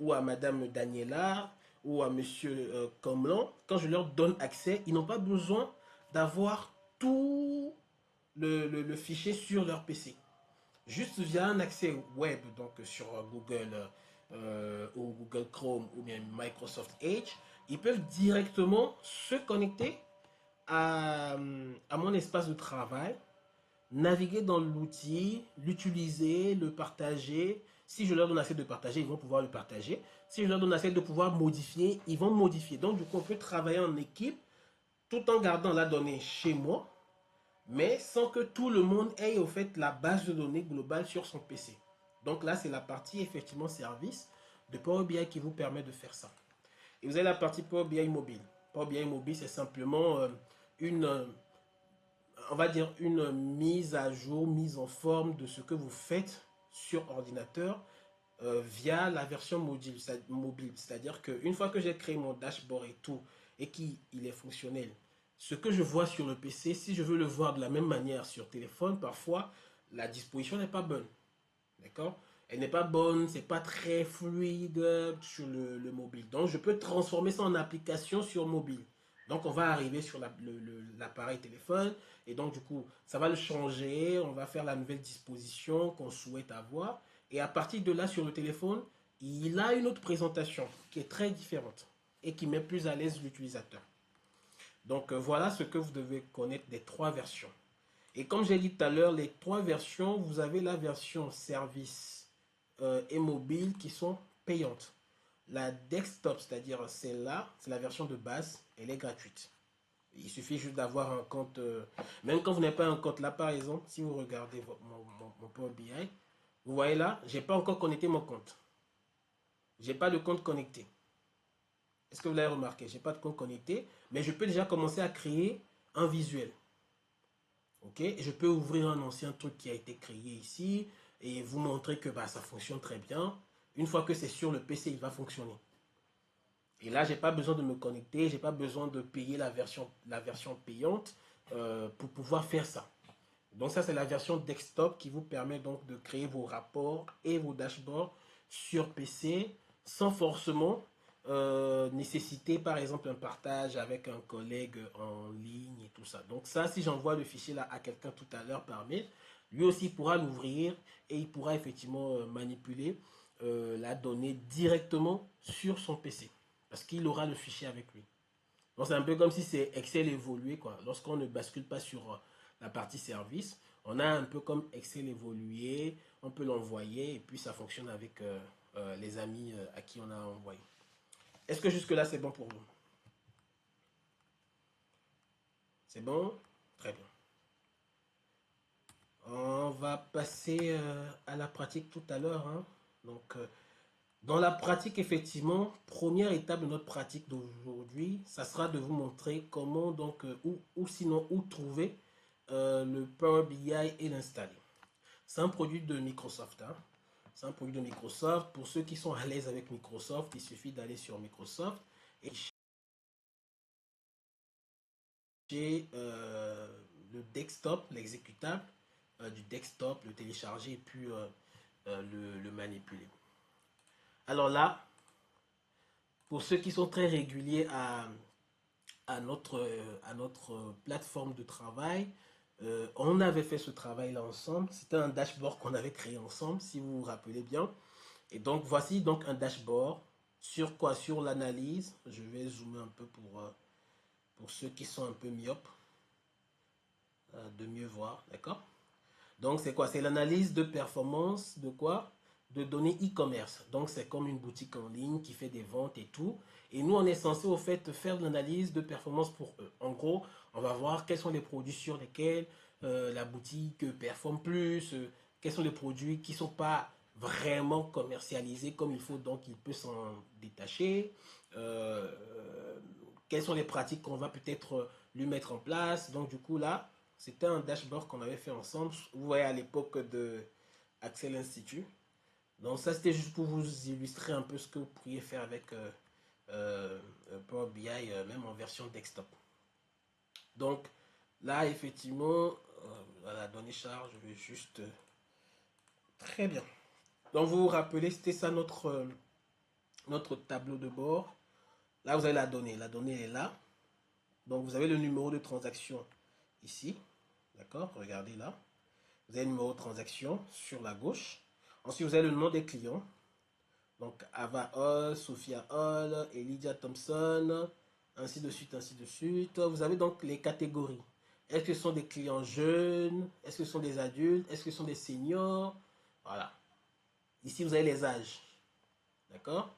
ou à madame Daniela, ou à monsieur Comlan, quand je leur donne accès, ils n'ont pas besoin d'avoir tout le fichier sur leur PC. Juste via un accès web, donc sur Google ou Google Chrome ou bien Microsoft Edge, ils peuvent directement se connecter à mon espace de travail, naviguer dans l'outil, l'utiliser, le partager. Si je leur donne assez de partager, ils vont pouvoir le partager. Si je leur donne assez de pouvoir modifier, ils vont modifier. Donc du coup, on peut travailler en équipe tout en gardant la donnée chez moi, mais sans que tout le monde ait au fait la base de données globale sur son PC. Donc là, c'est la partie effectivement service de Power BI qui vous permet de faire ça. Et vous avez la partie Power BI mobile. Power BI mobile, c'est simplement une, on va dire une mise à jour, mise en forme de ce que vous faites sur ordinateur via la version mobile. C'est-à-dire qu'une fois que j'ai créé mon dashboard et tout, et qu'il est fonctionnel, ce que je vois sur le PC, si je veux le voir de la même manière sur téléphone, parfois, la disposition n'est pas bonne. D'accord? Elle n'est pas bonne, c'est pas très fluide sur le mobile. Donc, je peux transformer ça en application sur mobile. Donc, on va arriver sur l'appareil téléphone et donc, du coup, ça va le changer. On va faire la nouvelle disposition qu'on souhaite avoir. Et à partir de là, sur le téléphone, il a une autre présentation qui est très différente et qui met plus à l'aise l'utilisateur. Donc, voilà ce que vous devez connaître des trois versions. Et comme j'ai dit tout à l'heure, les trois versions, vous avez la version service et mobile qui sont payantes. La desktop, c'est-à-dire celle-là, c'est la version de base, elle est gratuite. Il suffit juste d'avoir un compte, même quand vous n'avez pas un compte, là par exemple, si vous regardez mon Power BI, vous voyez là, j'ai pas encore connecté mon compte. J'ai pas de compte connecté. Est-ce que vous l'avez remarqué? J'ai pas de compte connecté, mais je peux déjà commencer à créer un visuel. Ok, et je peux ouvrir un ancien truc qui a été créé ici et vous montrer que bah, ça fonctionne très bien. Une fois que c'est sur le PC, il va fonctionner. Et là, j'ai pas besoin de me connecter, j'ai pas besoin de payer la version payante pour pouvoir faire ça. Donc ça, c'est la version desktop qui vous permet donc de créer vos rapports et vos dashboards sur PC sans forcément nécessiter par exemple un partage avec un collègue en ligne et tout ça. Donc ça, si j'envoie le fichier là à quelqu'un tout à l'heure par mail, lui aussi pourra l'ouvrir et il pourra effectivement manipuler la donnée directement sur son PC parce qu'il aura le fichier avec lui. Donc c'est un peu comme si c'est Excel évolué, quoi. Lorsqu'on ne bascule pas sur la partie service, on a un peu comme Excel évolué, on peut l'envoyer et puis ça fonctionne avec les amis à qui on a envoyé. Est-ce que jusque-là c'est bon pour vous? C'est bon? Très bien. On va passer à la pratique tout à l'heure, hein. Donc, dans la pratique, effectivement, première étape de notre pratique d'aujourd'hui, ça sera de vous montrer comment donc, ou sinon où trouver le Power BI et l'installer. C'est un produit de Microsoft, hein. C'est un produit de Microsoft. Pour ceux qui sont à l'aise avec Microsoft, il suffit d'aller sur Microsoft et chercher le desktop, l'exécutable du desktop, le télécharger et puis le manipuler. Alors là, pour ceux qui sont très réguliers à notre plateforme de travail, on avait fait ce travail-là ensemble. C'était un dashboard qu'on avait créé ensemble, si vous vous rappelez bien. Et donc, voici donc un dashboard. Sur quoi? Sur l'analyse. Je vais zoomer un peu pour ceux qui sont un peu myopes, de mieux voir, d'accord? Donc, c'est quoi? C'est l'analyse de performance de quoi? De données e-commerce. Donc, c'est comme une boutique en ligne qui fait des ventes et tout. Et nous, on est censé, au fait, faire de l'analyse de performance pour eux. En gros, on va voir quels sont les produits sur lesquels la boutique performe plus, quels sont les produits qui ne sont pas vraiment commercialisés comme il faut, donc il peut s'en détacher. Euh, Quelles sont les pratiques qu'on va peut-être lui mettre en place. Donc, du coup, là, c'était un dashboard qu'on avait fait ensemble. Vous voyez à l'époque de Axel Institute. Donc ça, c'était juste pour vous illustrer un peu ce que vous pourriez faire avec Power BI, même en version desktop. Donc là, effectivement, la donnée charge, je vais juste... très bien. Donc vous vous rappelez, c'était ça notre tableau de bord. Là, vous avez la donnée. La donnée est là. Donc vous avez le numéro de transaction ici. D'accord? Regardez là. Vous avez le numéro de transaction sur la gauche. Ensuite, vous avez le nom des clients. Donc Ava Hall, Sophia Hall, Elydia Thompson, ainsi de suite, ainsi de suite. Vous avez donc les catégories. Est-ce que ce sont des clients jeunes? Est-ce que ce sont des adultes? Est-ce que ce sont des seniors? Voilà. Ici, vous avez les âges. D'accord?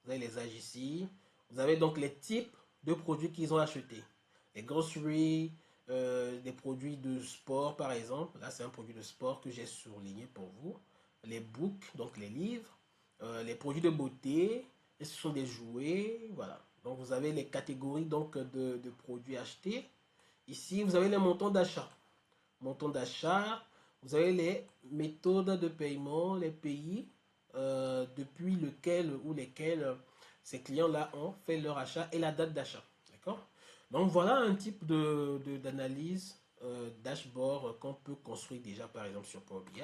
Vous avez les âges ici. Vous avez donc les types de produits qu'ils ont achetés. Les groceries, des produits de sport par exemple. Là, c'est un produit de sport que j'ai surligné pour vous. Les books, donc les livres. Les produits de beauté. Et ce sont des jouets. Voilà. Donc, vous avez les catégories donc, de produits achetés. Ici, vous avez les montants d'achat. Montant d'achat. Vous avez les méthodes de paiement, les pays depuis lequel ou lesquels ces clients-là ont fait leur achat et la date d'achat. D'accord? Donc voilà un type d'analyse dashboard qu'on peut construire déjà par exemple sur Power BI.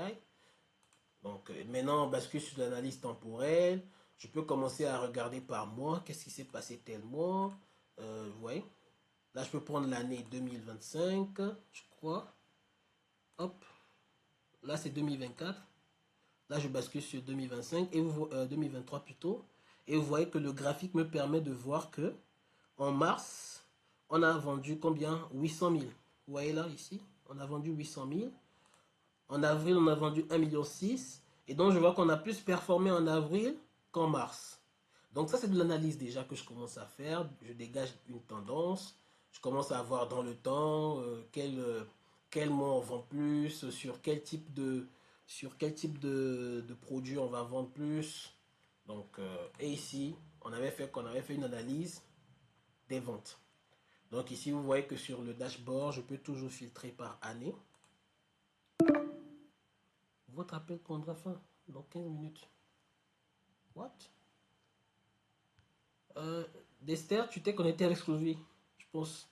Donc maintenant on bascule sur l'analyse temporelle. Je peux commencer à regarder par mois, qu'est-ce qui s'est passé tel mois. Vous voyez? Là je peux prendre l'année 2025, je crois. Hop, là c'est 2024. Là, je bascule sur 2025 et 2023 plutôt. Et vous voyez que le graphique me permet de voir que en mars, on a vendu combien? 800 000. Vous voyez là, ici, on a vendu 800 000. En avril, on a vendu 1,6 million. Et donc, je vois qu'on a plus performé en avril qu'en mars. Donc, ça, c'est de l'analyse déjà que je commence à faire. Je dégage une tendance. Je commence à voir dans le temps quel mois on vend plus, sur quel type de produit on va vendre plus. Donc, et ici, on avait fait une analyse des ventes. Donc ici, vous voyez que sur le dashboard, je peux toujours filtrer par année. Votre appel prendra fin dans 15 minutes. What? Dexter, tu t'es connecté avec Scrovy, je pense.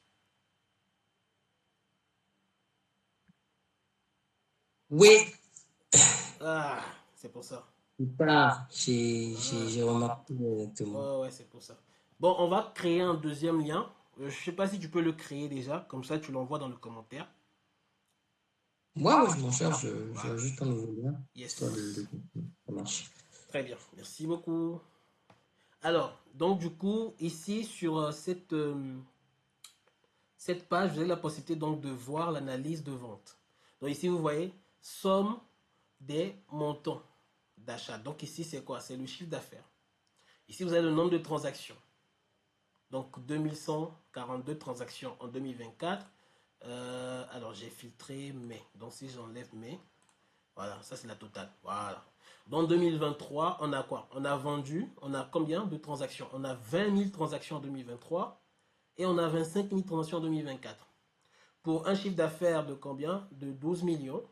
Oui, Ah, c'est pour ça. plus tard, Ah, j'ai remarqué directement. ouais, ouais, c'est pour ça. Bon, on va créer un deuxième lien. Je sais pas si tu peux le créer déjà, comme ça tu l'envoies dans le commentaire. Ouais, ouais, je m'en charge, je Voilà. rajoute un nouveau lien, histoire Yes. ça marche. Très bien. Merci beaucoup. Alors, donc du coup, ici sur cette page, vous avez la possibilité donc de voir l'analyse de vente. Donc ici, vous voyez, somme des montants d'achat. Donc ici, c'est quoi? C'est le chiffre d'affaires. Ici, vous avez le nombre de transactions. Donc 2142 transactions en 2024. Alors, j'ai filtré mai. Donc si j'enlève mai, voilà, ça c'est la totale. Voilà. Dans 2023, on a quoi? On a vendu, on a combien de transactions? On a 20 000 transactions en 2023 et on a 25 000 transactions en 2024. Pour un chiffre d'affaires de combien? De 12 millions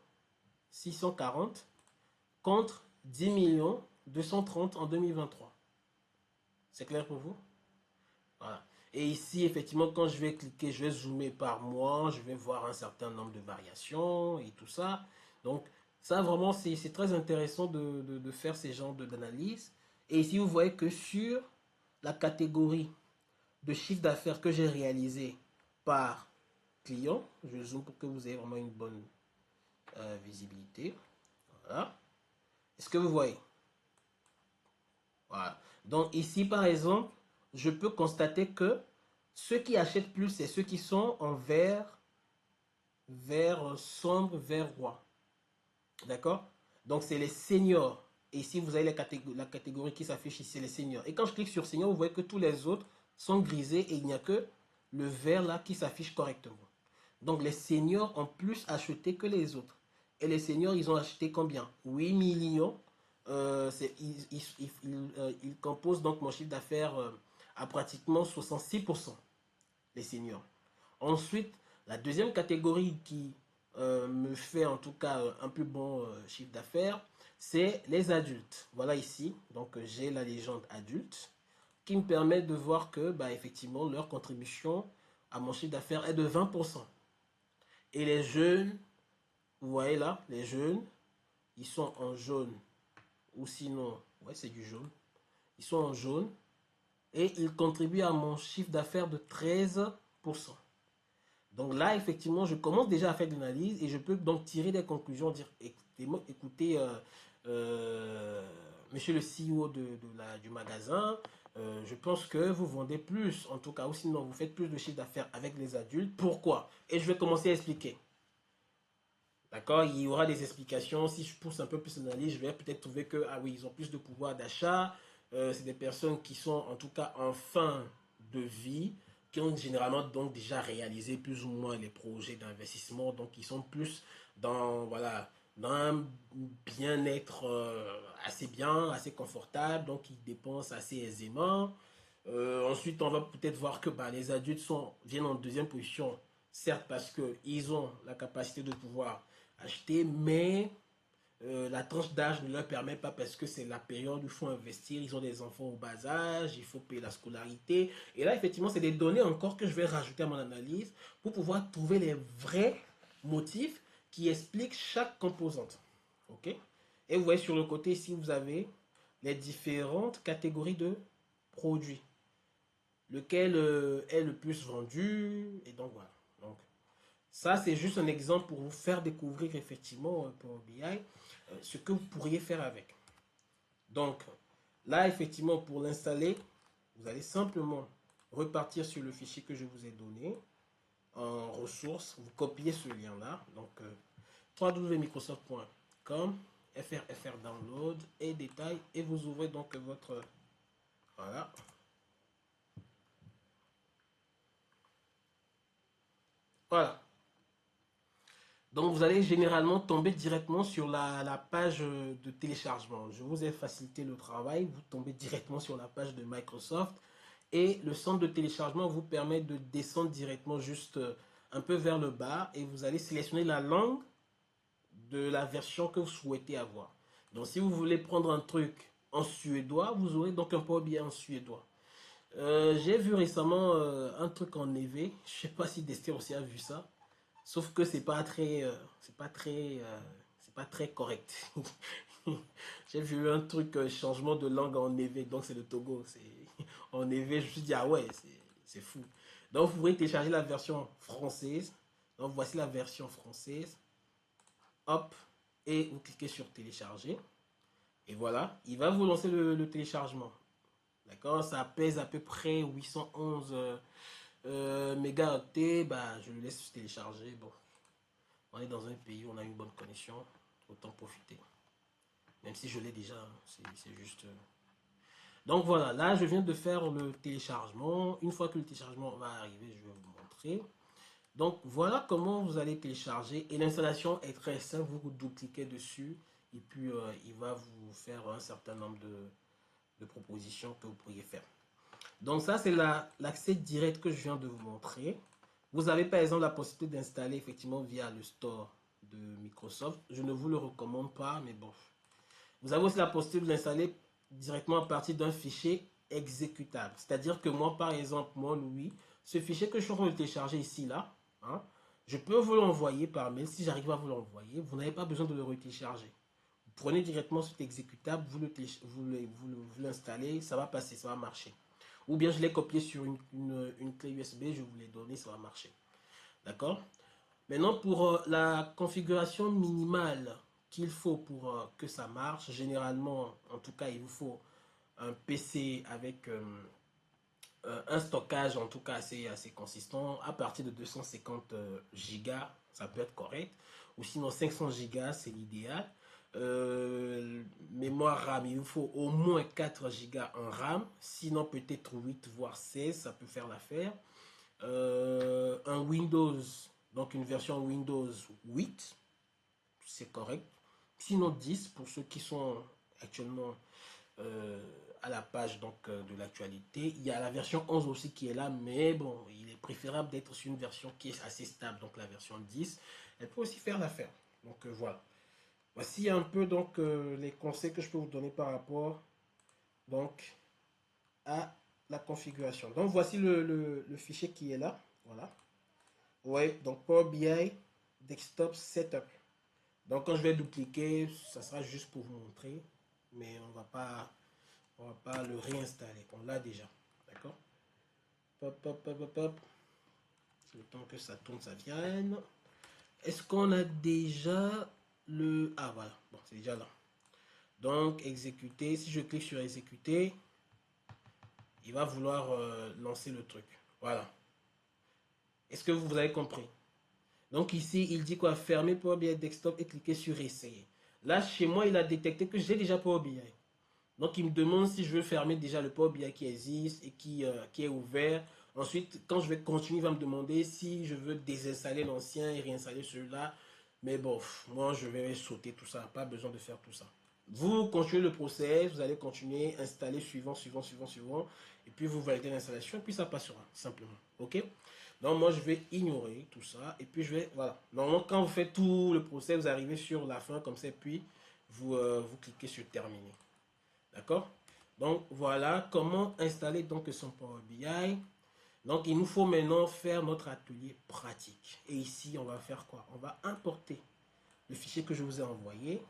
640 contre 10 millions 230 en 2023. C'est clair pour vous? Voilà. Et ici, effectivement, quand je vais cliquer, je vais zoomer par mois, je vais voir un certain nombre de variations et tout ça. Donc, ça, vraiment, c'est très intéressant de faire ces genres d'analyse. Et ici, vous voyez que sur la catégorie de chiffre d'affaires que j'ai réalisé par client, je zoome pour que vous ayez vraiment une bonne visibilité. Voilà. Est-ce que vous voyez? Voilà. Donc ici, par exemple, je peux constater que ceux qui achètent plus, c'est ceux qui sont en vert sombre, vert roi. D'accord? Donc c'est les seniors. Et ici, vous avez la catégorie qui s'affiche ici, les seniors. Et quand je clique sur senior, vous voyez que tous les autres sont grisés et il n'y a que le vert là qui s'affiche correctement. Donc les seniors ont plus acheté que les autres. Et les seniors, ils ont acheté combien? 8 millions. Ils composent donc mon chiffre d'affaires à pratiquement 66%, les seniors. Ensuite, la deuxième catégorie qui me fait en tout cas un plus bon chiffre d'affaires, c'est les adultes. Voilà ici, donc j'ai la légende adulte qui me permet de voir que, bah, effectivement, leur contribution à mon chiffre d'affaires est de 20%. Et les jeunes, vous voyez là, les jeunes, ils sont en jaune. Ou sinon, ouais, c'est du jaune. Ils sont en jaune. Et ils contribuent à mon chiffre d'affaires de 13%. Donc là, effectivement, je commence déjà à faire de l'analyse et je peux donc tirer des conclusions, dire, écoutez, monsieur le CEO du magasin, je pense que vous vendez plus, en tout cas, ou sinon vous faites plus de chiffre d'affaires avec les adultes. Pourquoi? Et je vais commencer à expliquer. D'accord? Il y aura des explications. Si je pousse un peu plus l'analyse, je vais peut-être trouver que, ah oui, ils ont plus de pouvoir d'achat. C'est des personnes qui sont en tout cas en fin de vie, qui ont généralement donc déjà réalisé plus ou moins les projets d'investissement. Donc, ils sont plus dans, voilà, dans un bien-être assez bien, assez confortable. Donc, ils dépensent assez aisément. Ensuite, on va peut-être voir que bah, les adultes viennent en deuxième position, certes parce qu'ils ont la capacité de pouvoir acheter, mais la tranche d'âge ne leur permet pas parce que c'est la période où il faut investir, ils ont des enfants au bas âge, il faut payer la scolarité. Et là, effectivement, c'est des données encore que je vais rajouter à mon analyse pour pouvoir trouver les vrais motifs qui expliquent chaque composante. OK? Et vous voyez sur le côté ici, vous avez les différentes catégories de produits. Lequel est le plus vendu, et donc voilà. Donc, ça, c'est juste un exemple pour vous faire découvrir effectivement pour BI ce que vous pourriez faire avec. Donc, là, effectivement, pour l'installer, vous allez simplement repartir sur le fichier que je vous ai donné en ressources. Vous copiez ce lien-là. Donc, www.microsoft.com, FR download et détail. Et vous ouvrez donc votre... Voilà. Voilà. Donc vous allez généralement tomber directement sur la page de téléchargement. Je vous ai facilité le travail, vous tombez directement sur la page de Microsoft et le centre de téléchargement vous permet de descendre directement juste un peu vers le bas et vous allez sélectionner la langue de la version que vous souhaitez avoir. Donc si vous voulez prendre un truc en suédois, vous aurez donc un Power BI en suédois. J'ai vu récemment un truc en EV, je sais pas si Dester aussi a vu ça. Sauf que c'est pas très correct. J'ai vu un truc changement de langue en EV, donc c'est le Togo. En EV, je me suis dit ah ouais, c'est fou. Donc vous pouvez télécharger la version française. Donc voici la version française. Hop, et vous cliquez sur télécharger. Et voilà, il va vous lancer le téléchargement. D'accord, ça pèse à peu près 811 mégaoctets. Bah, je le laisse télécharger. Bon, on est dans un pays où on a une bonne connexion, autant profiter. Même si je l'ai déjà, c'est juste... Donc voilà, là je viens de faire le téléchargement. Une fois que le téléchargement va arriver, je vais vous montrer. Donc voilà comment vous allez télécharger. Et l'installation est très simple, vous double-cliquez dessus. Et puis il va vous faire un certain nombre de propositions que vous pourriez faire. Donc ça c'est l'accès direct que je viens de vous montrer. Vous avez par exemple la possibilité d'installer effectivement via le store de Microsoft. Je ne vous le recommande pas, mais bon. Vous avez aussi la possibilité de l'installer directement à partir d'un fichier exécutable. C'est-à-dire que moi, par exemple, moi, Louis, ce fichier que je suis en train de télécharger ici, là, hein, je peux vous l'envoyer par mail. Si j'arrive à vous l'envoyer, vous n'avez pas besoin de le retélécharger. Vous prenez directement cet exécutable, vous l'installez, ça va passer, ça va marcher. Ou bien je l'ai copié sur une clé USB, je vous l'ai donné, ça va marcher. D'accord? Maintenant, pour la configuration minimale qu'il faut pour que ça marche, généralement, en tout cas, il vous faut un PC avec un stockage, en tout cas, assez consistant. À partir de 250 gigas, ça peut être correct. Ou sinon, 500 gigas, c'est l'idéal. Mémoire RAM, il vous faut au moins 4 gigas en RAM. Sinon, peut-être 8, voire 16, ça peut faire l'affaire. Un Windows, donc une version Windows 8, c'est correct. Sinon 10 pour ceux qui sont actuellement à la page donc, de l'actualité. Il y a la version 11 aussi qui est là, mais bon, il est préférable d'être sur une version qui est assez stable, donc la version 10. Elle peut aussi faire l'affaire. Donc voilà. Voici un peu donc les conseils que je peux vous donner par rapport donc à la configuration. Donc, voici le fichier qui est là. Voilà. Ouais, donc Power BI Desktop Setup. Donc, quand je vais dupliquer, ça sera juste pour vous montrer. Mais on va pas le réinstaller. On l'a déjà. D'accord? Hop, hop, hop, hop, hop. C'est le temps que ça tourne, ça vienne. Est-ce qu'on a déjà le... Ah, voilà. Bon, c'est déjà là. Donc, exécuter. Si je clique sur exécuter, il va vouloir lancer le truc. Voilà. Est-ce que vous avez compris? Donc ici, il dit quoi? Fermer Power BI Desktop et cliquer sur essayer. Là, chez moi, il a détecté que j'ai déjà Power BI. Donc, il me demande si je veux fermer déjà le Power BI qui existe et qui est ouvert. Ensuite, quand je vais continuer, il va me demander si je veux désinstaller l'ancien et réinstaller celui-là. Mais bon, moi, je vais sauter tout ça. Pas besoin de faire tout ça. Vous continuez le process, vous allez continuer, installer suivant, suivant, suivant, suivant. Et puis, vous validez l'installation, et puis ça passera, simplement. OK? Donc, moi, je vais ignorer tout ça. Et puis, je vais, voilà. Normalement, quand vous faites tout le process, vous arrivez sur la fin, comme ça, et puis, vous cliquez sur terminer. D'accord? Donc voilà comment installer donc son Power BI. Donc il nous faut maintenant faire notre atelier pratique. Et ici on va faire quoi? On va importer le fichier que je vous ai envoyé.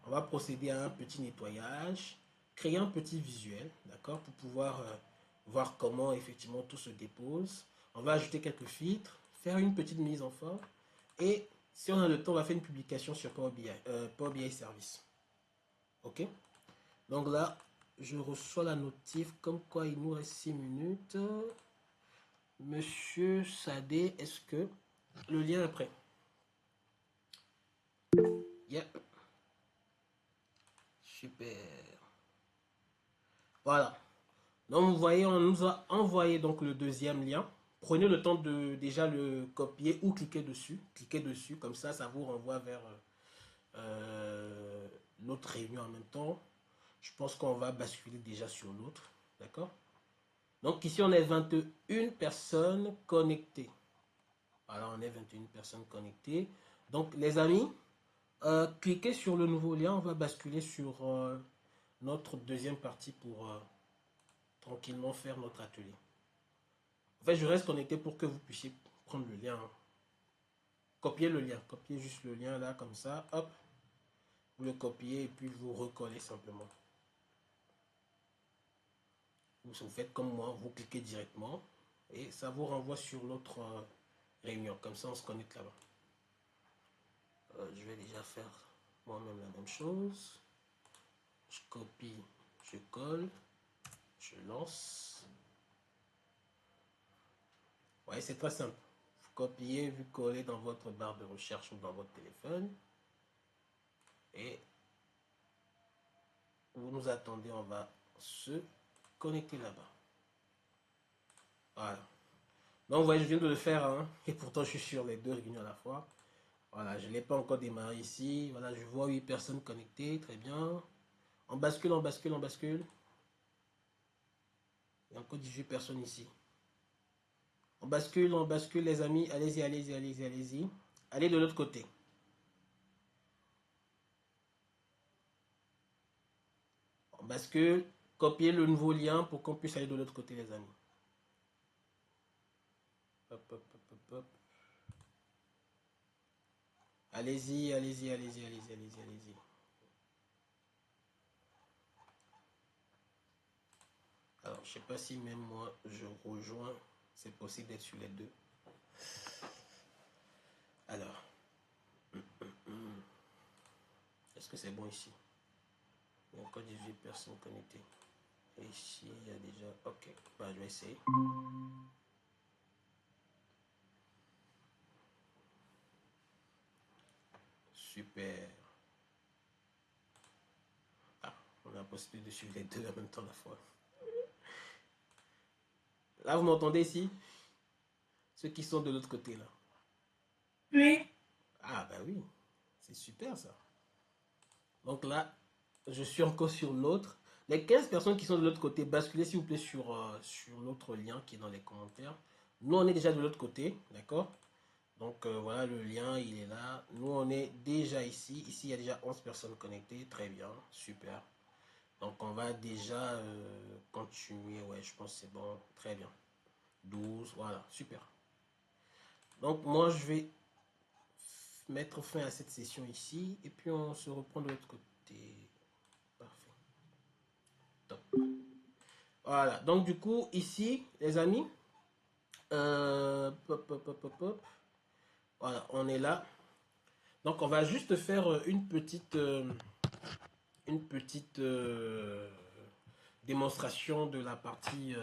On va procéder à un petit nettoyage, créer un petit visuel, d'accord, pour pouvoir voir comment effectivement tout se dépose. On va ajouter quelques filtres, faire une petite mise en forme et si on a le temps, on va faire une publication sur Power BI Service. Ok? Donc là, je reçois la notif comme quoi il nous reste 6 minutes. Monsieur Sadé, est-ce que le lien est prêt? Yep. Super. Voilà. Donc vous voyez, on nous a envoyé donc le deuxième lien. Prenez le temps de déjà le copier ou cliquer dessus. Cliquez dessus, comme ça vous renvoie vers l'autre réunion en même temps. Je pense qu'on va basculer déjà sur l'autre. D'accord? Donc ici, on est 21 personnes connectées. Voilà, on est 21 personnes connectées. Donc les amis, cliquez sur le nouveau lien. On va basculer sur notre deuxième partie pour tranquillement faire notre atelier. En fait, je reste connecté pour que vous puissiez prendre le lien. Copiez le lien. Copiez juste le lien là, comme ça. Hop. Vous le copiez et puis vous recollez simplement. Vous faites comme moi, vous cliquez directement et ça vous renvoie sur l'autre réunion. Comme ça, on se connecte là-bas. Je vais déjà faire moi-même la même chose. Je copie, je colle, je lance. Ouais, c'est très simple. Vous copiez, vous collez dans votre barre de recherche ou dans votre téléphone. Et vous nous attendez, on va se connecter là-bas. Voilà. Donc, vous voyez, je viens de le faire, hein, et pourtant, je suis sur les deux réunions à la fois. Voilà, je ne l'ai pas encore démarré ici. Voilà, je vois 8 personnes connectées, très bien. On bascule, on bascule, on bascule. Il y a encore 18 personnes ici. On bascule, les amis. Allez-y, allez-y, allez-y, allez-y. Allez de l'autre côté. On bascule. Copiez le nouveau lien pour qu'on puisse aller de l'autre côté, les amis. Hop, hop, hop, hop, hop. Allez-y, allez-y, allez-y, allez-y, allez-y, allez-y. Alors, je ne sais pas si même moi, je rejoins. C'est possible d'être sur les deux. Alors. Est-ce que c'est bon ici? Il y a encore 18 personnes connectées. Et ici, il y a déjà... Ok, bah, je vais essayer. Super. Ah, on a la possibilité de suivre les deux en même temps la fois. Là, vous m'entendez ici? Ceux qui sont de l'autre côté, là. Oui. Ah, bah oui. C'est super, ça. Donc là, je suis encore sur l'autre. Les 15 personnes qui sont de l'autre côté, basculez s'il vous plaît sur l'autre lien qui est dans les commentaires. Nous, on est déjà de l'autre côté, d'accord? Donc voilà, le lien, il est là. Nous, on est déjà ici. Ici, il y a déjà 11 personnes connectées. Très bien, super. Donc, on va déjà continuer. Ouais, je pense que c'est bon. Très bien. 12, voilà, super. Donc, moi, je vais mettre fin à cette session ici. Et puis, on se reprend de l'autre côté. Parfait. Top. Voilà. Donc, du coup, ici, les amis, pop, pop, pop, pop, pop. Voilà, on est là. Donc, on va juste faire une petite démonstration de la partie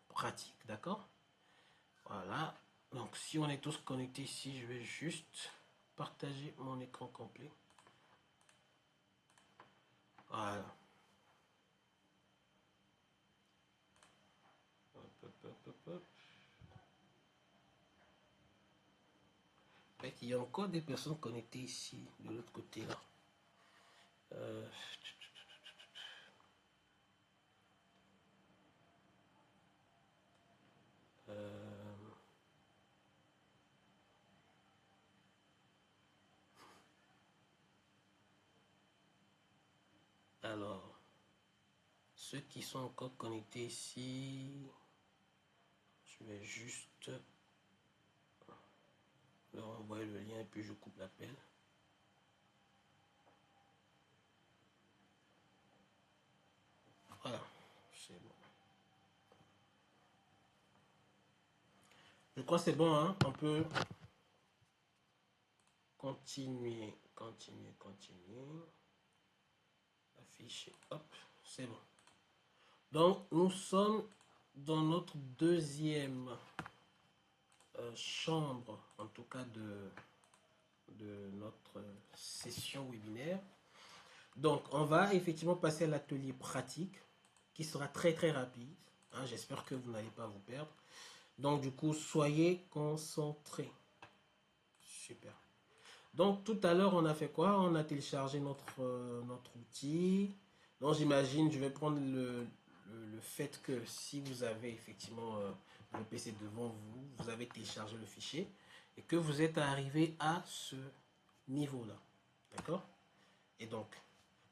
pratique, d'accord? Voilà. Donc, si on est tous connectés ici, je vais juste partager mon écran complet. Voilà. Hop, hop, hop, hop, hop. En fait, il y a encore des personnes connectées ici, de l'autre côté là. Euh, euh, alors, ceux qui sont encore connectés ici, je vais juste leur envoyer le lien et puis je coupe l'appel. Voilà, c'est bon. Je crois que c'est bon, hein? On peut continuer, afficher, hop, c'est bon. Donc, nous sommes dans notre deuxième chambre, en tout cas de notre session webinaire. Donc, on va effectivement passer à l'atelier pratique, qui sera très très rapide. Hein, j'espère que vous n'allez pas vous perdre. Donc, du coup, soyez concentrés. Super. Donc, tout à l'heure, on a fait quoi? On a téléchargé notre outil. Donc, j'imagine, je vais prendre le fait que si vous avez effectivement le PC devant vous, vous avez téléchargé le fichier et que vous êtes arrivé à ce niveau-là. D'accord? Et donc,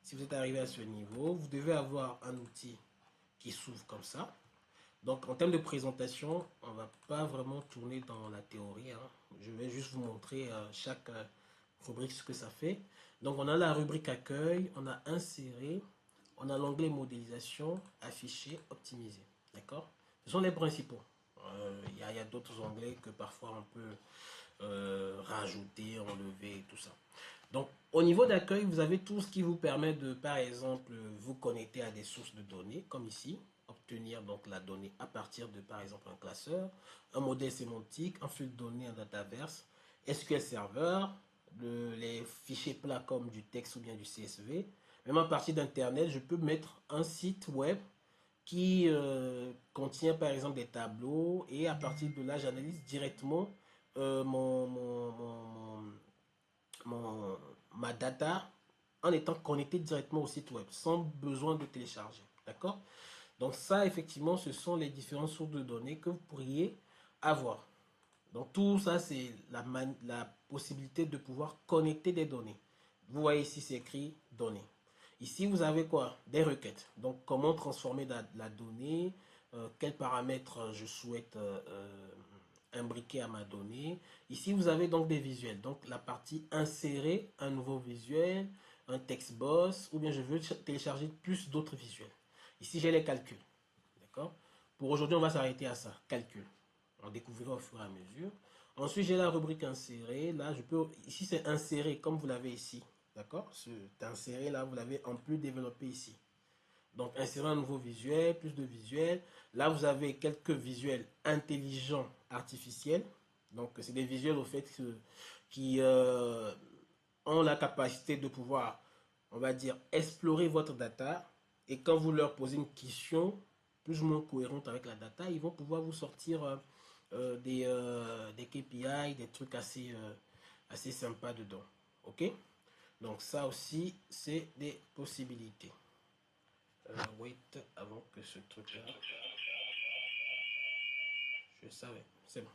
si vous êtes arrivé à ce niveau, vous devez avoir un outil qui s'ouvre comme ça. Donc, en termes de présentation, on ne va pas vraiment tourner dans la théorie, hein. Je vais juste vous montrer chaque rubrique ce que ça fait. Donc, on a la rubrique accueil, on a inséré, on a l'onglet modélisation, afficher, optimiser. D'accord? Ce sont les principaux. Il y a d'autres onglets que parfois on peut rajouter, enlever et tout ça. Donc, au niveau d'accueil, vous avez tout ce qui vous permet de, par exemple, vous connecter à des sources de données, comme ici, obtenir donc la donnée à partir de, par exemple, un classeur, un modèle sémantique, un flux de données, un dataverse, SQL Server, les fichiers plats comme du texte ou bien du CSV. Même à partir d'Internet, je peux mettre un site web qui contient par exemple des tableaux et à partir de là, j'analyse directement ma data en étant connecté directement au site web sans besoin de télécharger. D'accord? Donc ça, effectivement, ce sont les différentes sources de données que vous pourriez avoir. Donc tout ça, c'est la possibilité de pouvoir connecter des données. Vous voyez ici, c'est écrit données. Ici, vous avez quoi? Des requêtes. Donc comment transformer la donnée, quels paramètres je souhaite imbriquer à ma donnée. Ici, vous avez donc des visuels. Donc la partie insérer un nouveau visuel, un text boss, ou bien je veux télécharger plus d'autres visuels. Ici, j'ai les calculs. D'accord? Pour aujourd'hui, on va s'arrêter à ça. Calcul. On découvrira au fur et à mesure. Ensuite, j'ai la rubrique insérer. Là, je peux. Ici, c'est insérer, comme vous l'avez ici. D'accord? Cet insérer, là, vous l'avez en plus développé ici. Donc, insérer un nouveau visuel, plus de visuels. Là, vous avez quelques visuels intelligents artificiels. Donc, c'est des visuels, au fait, qui ont la capacité de pouvoir, on va dire, explorer votre data. Et quand vous leur posez une question plus ou moins cohérente avec la data, ils vont pouvoir vous sortir des KPI, des trucs assez sympas dedans. OK? Donc, ça aussi, c'est des possibilités. Wait, avant que ce truc-là. Je savais, c'est bon.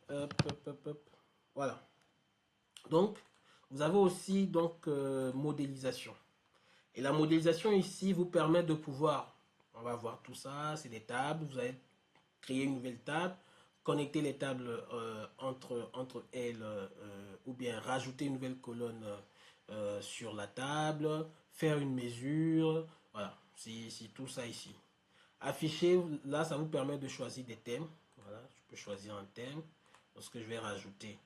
Hop, hop, hop, hop. Voilà. Donc, vous avez aussi donc modélisation. Et la modélisation ici vous permet de pouvoir, on va voir tout ça, c'est des tables, vous allez créer une nouvelle table, connecter les tables entre elles ou bien rajouter une nouvelle colonne sur la table, faire une mesure, voilà, c'est tout ça ici. Afficher, là, ça vous permet de choisir des thèmes. Voilà, je peux choisir un thème. Lorsque je vais rajouter,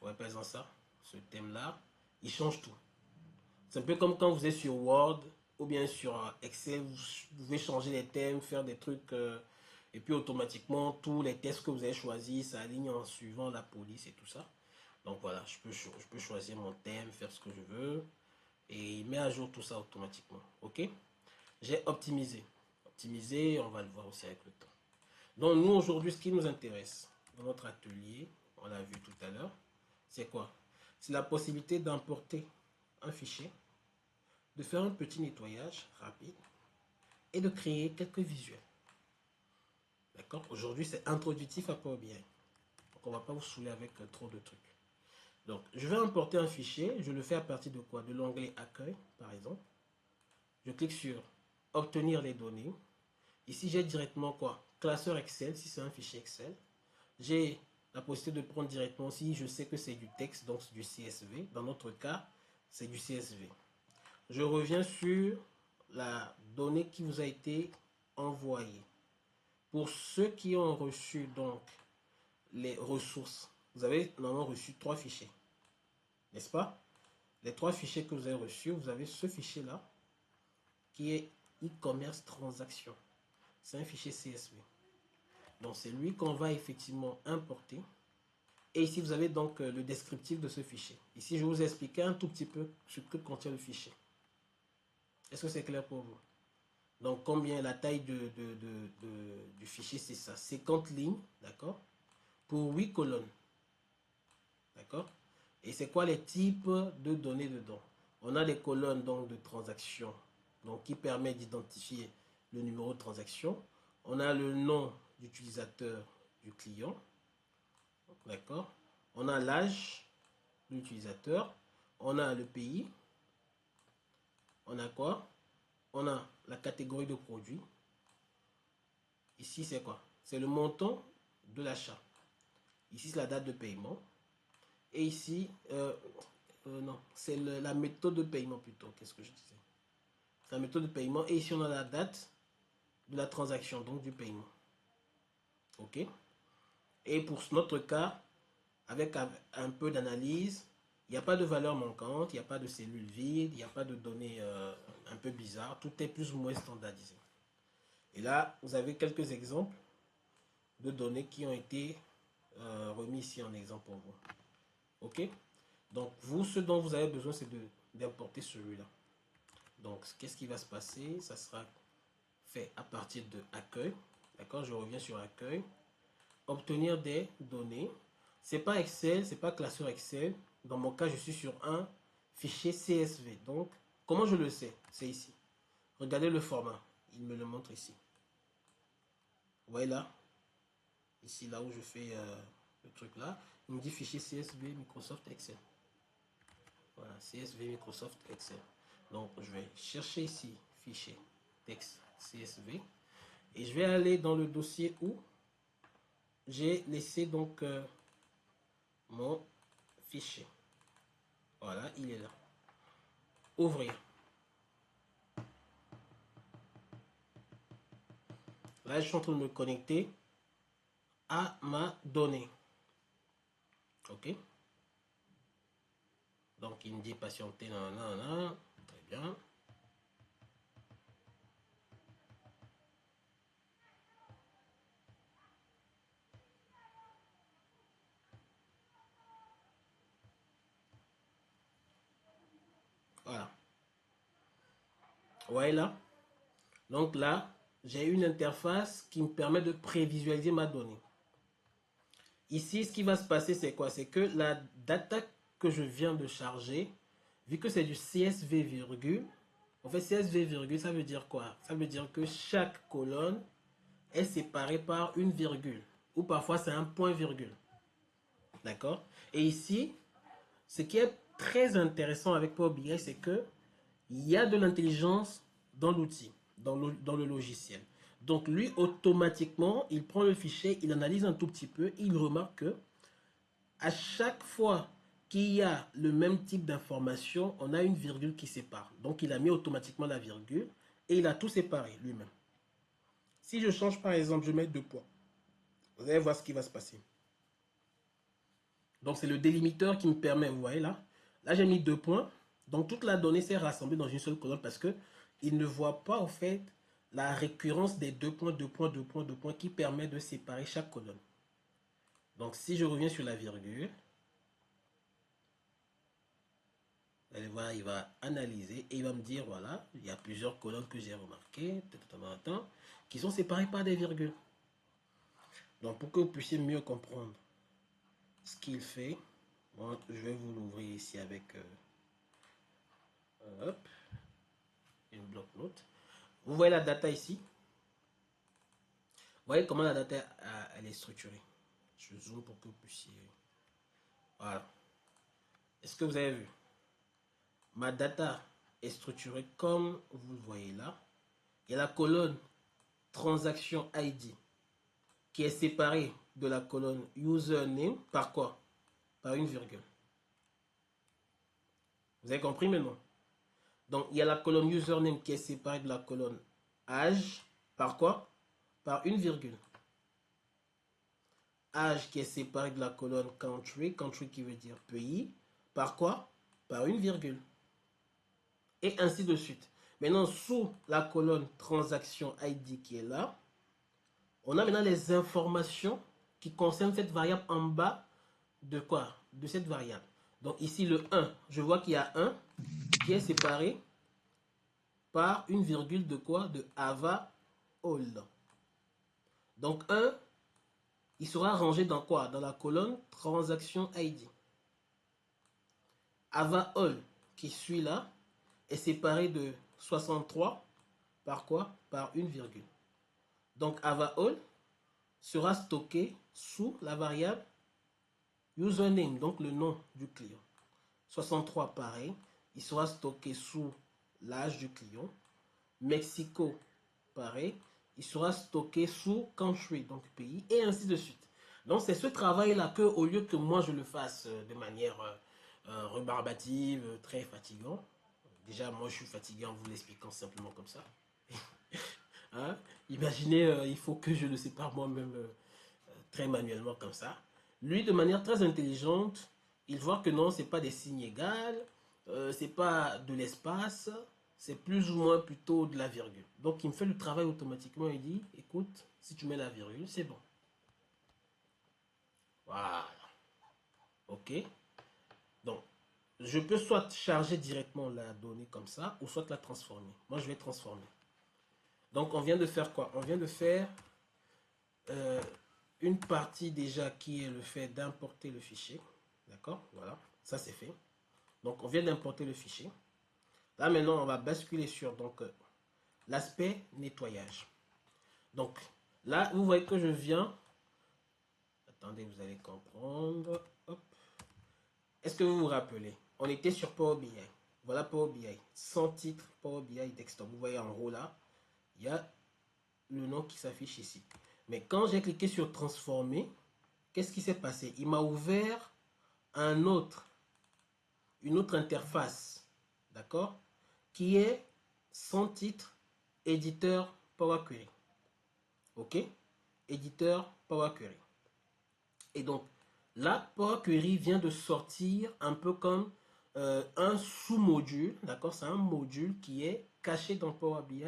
ouais, par exemple ça, ce thème-là, il change tout. C'est un peu comme quand vous êtes sur Word ou bien sur Excel, vous pouvez changer les thèmes, faire des trucs, et puis automatiquement, tous les textes que vous avez choisis s'alignent en suivant la police et tout ça. Donc voilà, je peux choisir mon thème, faire ce que je veux, et il met à jour tout ça automatiquement. Ok? J'ai optimisé. Optimisé, on va le voir aussi avec le temps. Donc nous, aujourd'hui, ce qui nous intéresse dans notre atelier, on l'a vu tout à l'heure, c'est quoi? C'est la possibilité d'importer un fichier, de faire un petit nettoyage rapide et de créer quelques visuels. D'accord? Aujourd'hui, c'est introductif à Power BI. Donc, on ne va pas vous saouler avec trop de trucs. Donc, je vais importer un fichier. Je le fais à partir de quoi? De l'onglet Accueil, par exemple. Je clique sur Obtenir les données. Ici, j'ai directement quoi? Classeur Excel, si c'est un fichier Excel. J'ai la possibilité de prendre directement, si je sais que c'est du texte, donc c'est du CSV. Dans notre cas, c'est du CSV. Je reviens sur la donnée qui vous a été envoyée. Pour ceux qui ont reçu donc les ressources, vous avez normalement reçu 3 fichiers, n'est-ce pas? Les 3 fichiers que vous avez reçus, vous avez ce fichier-là qui est e-commerce transaction. C'est un fichier CSV. Donc c'est lui qu'on va effectivement importer. Et ici, vous avez donc le descriptif de ce fichier. Ici, je vais vous expliquer un tout petit peu ce que contient le fichier. Est-ce que c'est clair pour vous? Donc, combien la taille du fichier, c'est ça. 50 lignes, d'accord? Pour 8 colonnes. D'accord? Et c'est quoi les types de données dedans? On a les colonnes donc, de transactions, donc, qui permet d'identifier le numéro de transaction. On a le nom d'utilisateur du client. D'accord? On a l'âge de l'utilisateur. On a le pays. On a quoi? On a la catégorie de produit. Ici, c'est quoi? C'est le montant de l'achat. Ici, c'est la date de paiement. Et ici, non, c'est la méthode de paiement plutôt. Qu'est-ce que je disais? C'est la méthode de paiement. Et ici, on a la date de la transaction, donc du paiement. OK? Et pour notre cas, avec un peu d'analyse, il n'y a pas de valeur manquante, il n'y a pas de cellules vides, il n'y a pas de données un peu bizarres. Tout est plus ou moins standardisé. Et là, vous avez quelques exemples de données qui ont été remis ici en exemple pour vous. OK? Donc, vous, ce dont vous avez besoin, c'est d'importer celui-là. Donc, qu'est-ce qui va se passer? Ça sera fait à partir de accueil. D'accord? Je reviens sur accueil. Obtenir des données. C'est pas Excel, c'est pas classeur Excel. Dans mon cas, je suis sur un fichier CSV. Donc, comment je le sais? C'est ici. Regardez le format. Il me le montre ici. Vous voyez là? Ici, là où je fais le truc là. Il me dit fichier CSV Microsoft Excel. Voilà, CSV Microsoft Excel. Donc, je vais chercher ici, fichier, texte, CSV. Et je vais aller dans le dossier où j'ai laissé donc mon fichier. Voilà, il est là. Ouvrir. Là, je suis en train de me connecter à ma donnée. OK? Donc, il me dit patienter, nanana, très bien. Voilà. Vous voyez là? Donc là, j'ai une interface qui me permet de prévisualiser ma donnée. Ici, ce qui va se passer, c'est quoi? C'est que la data que je viens de charger, vu que c'est du CSV virgule, en fait, CSV virgule, ça veut dire quoi? Ça veut dire que chaque colonne est séparée par une virgule, ou parfois c'est un point virgule. D'accord? Et ici, ce qui est très intéressant avec Power BI, c'est que il y a de l'intelligence dans l'outil, dans le logiciel. Donc lui, automatiquement, il prend le fichier, il analyse un tout petit peu, il remarque que à chaque fois qu'il y a le même type d'information, on a une virgule qui sépare. Donc il a mis automatiquement la virgule et il a tout séparé lui-même. Si je change par exemple, je mets 2 points, vous allez voir ce qui va se passer. Donc c'est le délimiteur qui me permet, vous voyez là, là j'ai mis 2 points, donc toute la donnée s'est rassemblée dans une seule colonne parce que il ne voit pas au fait la récurrence des 2 points, 2 points, 2 points, 2 points qui permet de séparer chaque colonne. Donc si je reviens sur la virgule, vous allez voir, il va analyser et il va me dire, voilà, il y a plusieurs colonnes que j'ai remarquées, qui sont séparées par des virgules. Donc pour que vous puissiez mieux comprendre ce qu'il fait, moi, je vais vous l'ouvrir ici avec hop, une bloc-notes. Vous voyez la data ici. Vous voyez comment la data elle est structurée. Je zoome pour que vous puissiez. Voilà. Est-ce que vous avez vu? Ma data est structurée comme vous le voyez là. Il y a la colonne transaction ID qui est séparée de la colonne username par quoi? Par une virgule. Vous avez compris maintenant? Donc il y a la colonne username qui est séparée de la colonne âge par quoi? Par une virgule. Âge qui est séparé de la colonne country, country qui veut dire pays, par quoi? Par une virgule. Et ainsi de suite. Maintenant, sous la colonne transaction ID qui est là, on a maintenant les informations qui concernent cette variable en bas de quoi? De cette variable. Donc ici, le 1, je vois qu'il y a 1 qui est séparé par une virgule de quoi? De Ava All. Donc 1, il sera rangé dans quoi? Dans la colonne transaction ID. Ava All, qui suit là, est séparé de 63 par quoi? Par une virgule. Donc Ava All sera stocké sous la variable username, donc le nom du client. 63 pareil, il sera stocké sous l'âge du client. Mexico pareil, il sera stocké sous country, donc pays, et ainsi de suite. Donc c'est ce travail-là que, au lieu que moi je le fasse de manière rebarbative, très fatigant, déjà moi je suis fatigué en vous l'expliquant simplement comme ça. Hein? Imaginez, il faut que je le sépare moi-même très manuellement comme ça. Lui, de manière très intelligente, il voit que non, c'est pas des signes égales, c'est pas de l'espace, c'est plus ou moins plutôt de la virgule. Donc il me fait le travail automatiquement, il dit, écoute, si tu mets la virgule, c'est bon. Voilà. Ok. Donc, je peux soit charger directement la donnée comme ça, ou soit la transformer. Moi, je vais transformer. Donc, on vient de faire quoi? On vient de faire une partie déjà qui est le fait d'importer le fichier. D'accord? Voilà. Ça, c'est fait. Donc, on vient d'importer le fichier. Là, maintenant, on va basculer sur l'aspect nettoyage. Donc, là, vous voyez que je viens... Attendez, vous allez comprendre. Hop. Est-ce que vous vous rappelez? On était sur Power BI. Voilà Power BI. Sans titre, Power BI Desktop. Vous voyez en haut là, il y a le nom qui s'affiche ici. Mais quand j'ai cliqué sur transformer, qu'est-ce qui s'est passé? Il m'a ouvert une autre interface, d'accord, qui est sans titre, éditeur Power Query. Ok? Éditeur Power Query. Et donc, là, Power Query vient de sortir un peu comme un sous-module, d'accord? C'est un module qui est caché dans Power BI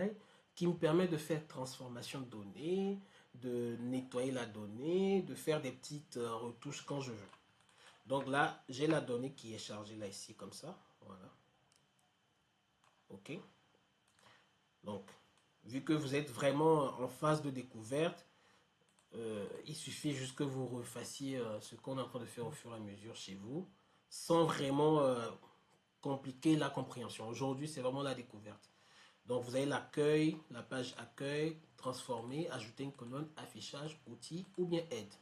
qui me permet de faire transformation de données, de nettoyer la donnée, de faire des petites retouches quand je veux. Donc là, j'ai la donnée qui est chargée là, ici, comme ça. Voilà. OK. Donc, vu que vous êtes vraiment en phase de découverte, il suffit juste que vous refassiez ce qu'on est en train de faire au fur et à mesure chez vous, sans vraiment compliquer la compréhension. Aujourd'hui, c'est vraiment la découverte. Donc, vous avez l'accueil, la page accueil, transformer, ajouter une colonne, affichage, outils ou bien aide.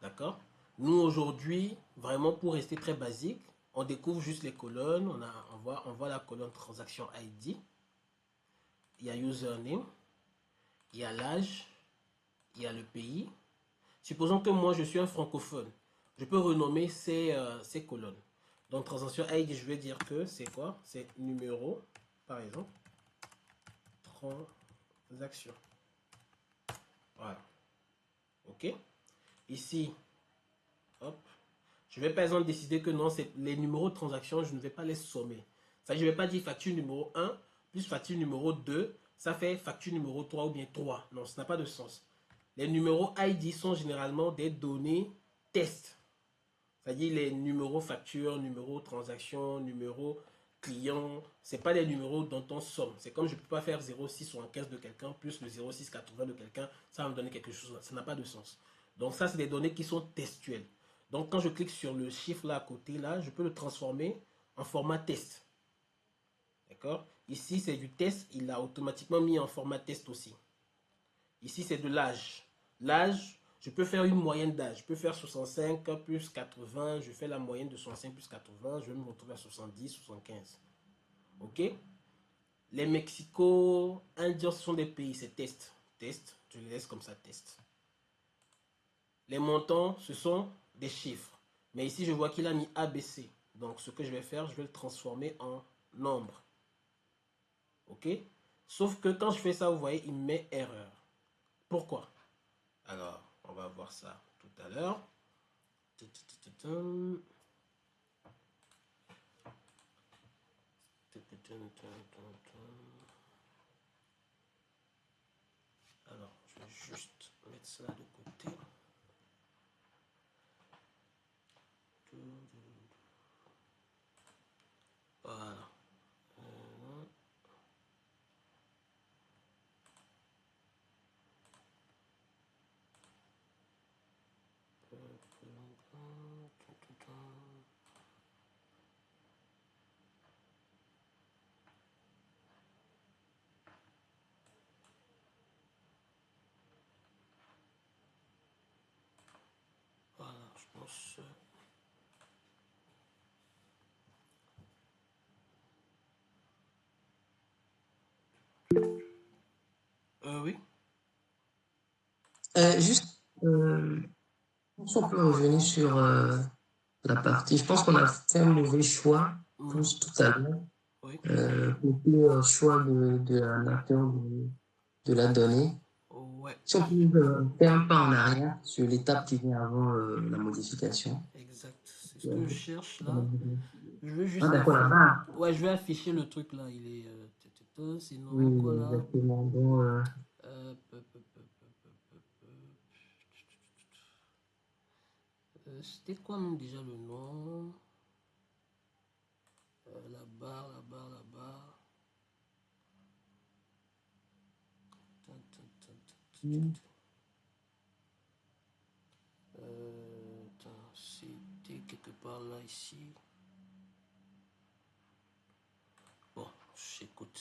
D'accord? Nous, aujourd'hui, vraiment pour rester très basique, on découvre juste les colonnes. On voit la colonne transaction ID. Il y a username, il y a l'âge, il y a le pays. Supposons que moi, je suis un francophone. Je peux renommer ces colonnes. Donc, transaction ID, je vais dire que c'est quoi? C'est numéro, par exemple. Transaction. Voilà. OK. Ici, hop. Je vais par exemple décider que non, c'est les numéros de transaction, je ne vais pas les sommer. Ça, je ne vais pas dire facture numéro 1 plus facture numéro 2, ça fait facture numéro 3 ou bien 3. Non, ça n'a pas de sens. Les numéros ID sont généralement des données test. C'est-à-dire les numéros facture, numéro transaction, numéro client. Ce n'est pas les numéros dont on somme. C'est comme je ne peux pas faire 0675 de quelqu'un plus le 0680 de quelqu'un. Ça va me donner quelque chose. Ça n'a pas de sens. Donc ça, c'est des données qui sont testuelles. Donc quand je clique sur le chiffre là à côté, là, je peux le transformer en format test. D'accord? Ici, c'est du test. Il l'a automatiquement mis en format test aussi. Ici, c'est de l'âge. L'âge, je peux faire une moyenne d'âge. Je peux faire 65 plus 80. Je fais la moyenne de 65 plus 80. Je vais me retrouver à 70, 75. OK? Les Mexico, Indiens, ce sont des pays. C'est test. Test. Je les laisse comme ça, test. Les montants, ce sont des chiffres. Mais ici, je vois qu'il a mis ABC. Donc, ce que je vais faire, je vais le transformer en nombre. OK? Sauf que quand je fais ça, vous voyez, il me met erreur. Pourquoi? Alors, on va voir ça tout à l'heure. Alors, je vais juste mettre ça de côté. Voilà. Voilà, je pense. Oui. Juste, si on peut revenir sur la partie, je pense qu'on a fait un mauvais choix tous tout à l'heure. Oui. Le choix de la nature de la donnée. Ouais. Si on peut faire un pas en arrière sur l'étape qui vient avant la modification. Exact. C'est ce que je cherche là. Je veux Ah, juste. d'accord, là-bas. Ouais, je vais afficher le truc là. Il est. C'est nommé Oui, quoi là? exactement. Bon, c'était quoi même déjà le nom? La barre, la barre, la barre. C'était quelque part là, ici. Bon, j'écoute.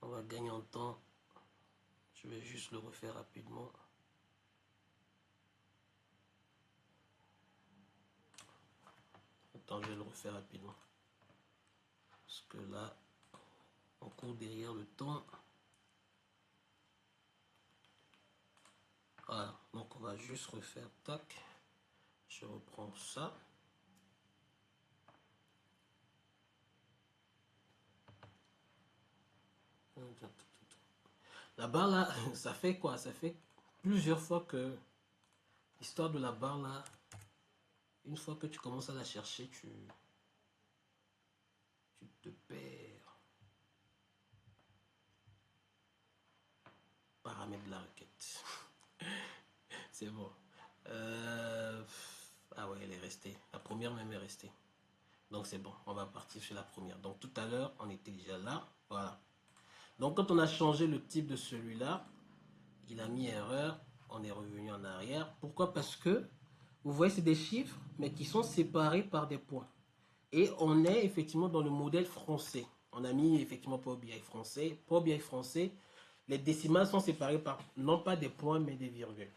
On va gagner en temps. Je vais juste le refaire rapidement. Attends, je vais le refaire rapidement. Parce que là, on court derrière le temps. Voilà, donc on va juste refaire, tac. Je reprends ça. La barre là, ça fait quoi? Ça fait plusieurs fois que l'histoire de la barre là, une fois que tu commences à la chercher, tu te perds. Paramètres de la requête. C'est bon. Ah ouais, elle est restée. La première même est restée. Donc c'est bon, on va partir sur la première. Donc tout à l'heure, on était déjà là. Voilà. Donc quand on a changé le type de celui-là, il a mis erreur. On est revenu en arrière. Pourquoi? Parce que, vous voyez, c'est des chiffres, mais qui sont séparés par des points. Et on est effectivement dans le modèle français. On a mis effectivement Power BI français. Power BI français, les décimales sont séparées par non pas des points, mais des virgules.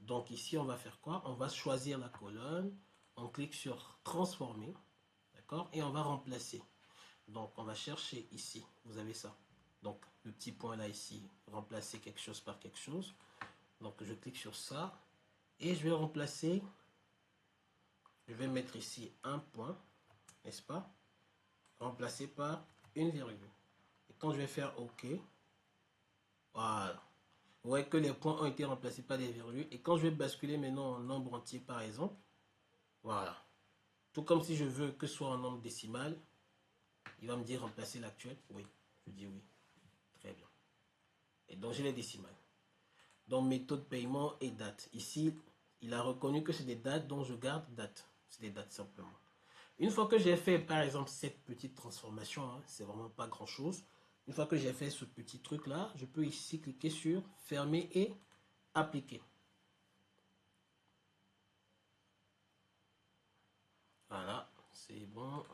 Donc ici, on va faire quoi? On va choisir la colonne. On clique sur transformer, d'accord? Et on va remplacer. Donc, on va chercher ici. Vous avez ça. Donc, le petit point là ici, remplacer quelque chose par quelque chose. Donc, je clique sur ça. Et je vais remplacer. Je vais mettre ici un point, n'est-ce pas? Remplacé par une virgule. Et quand je vais faire OK, voilà. Vous voyez que les points ont été remplacés par des virgules. Et quand je vais basculer maintenant en nombre entier, par exemple, voilà. Tout comme si je veux que ce soit en nombre décimal, il va me dire remplacer l'actuel. Oui, je dis oui. Très bien. Et donc, j'ai les décimales. Donc, méthode paiement et date. Ici, il a reconnu que c'est des dates, donc je garde date. C'est des dates simplement. Une fois que j'ai fait, par exemple, cette petite transformation, hein, c'est vraiment pas grand-chose. Une fois que j'ai fait ce petit truc-là, je peux ici cliquer sur fermer et appliquer. Voilà, c'est bon.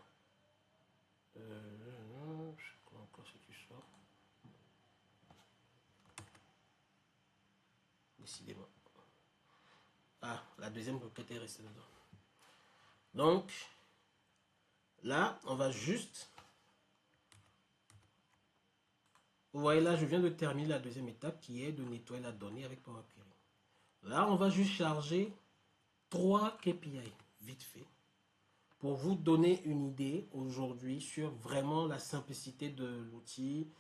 Je sais pas encore si tu sors. Décidément. Ah, la deuxième requête est restée dedans. Donc, là, on va juste... Vous voyez là, je viens de terminer la deuxième étape qui est de nettoyer la donnée avec Power Query. Là, on va juste charger 3 KPI, vite fait, pour vous donner une idée aujourd'hui sur vraiment la simplicité de l'outil.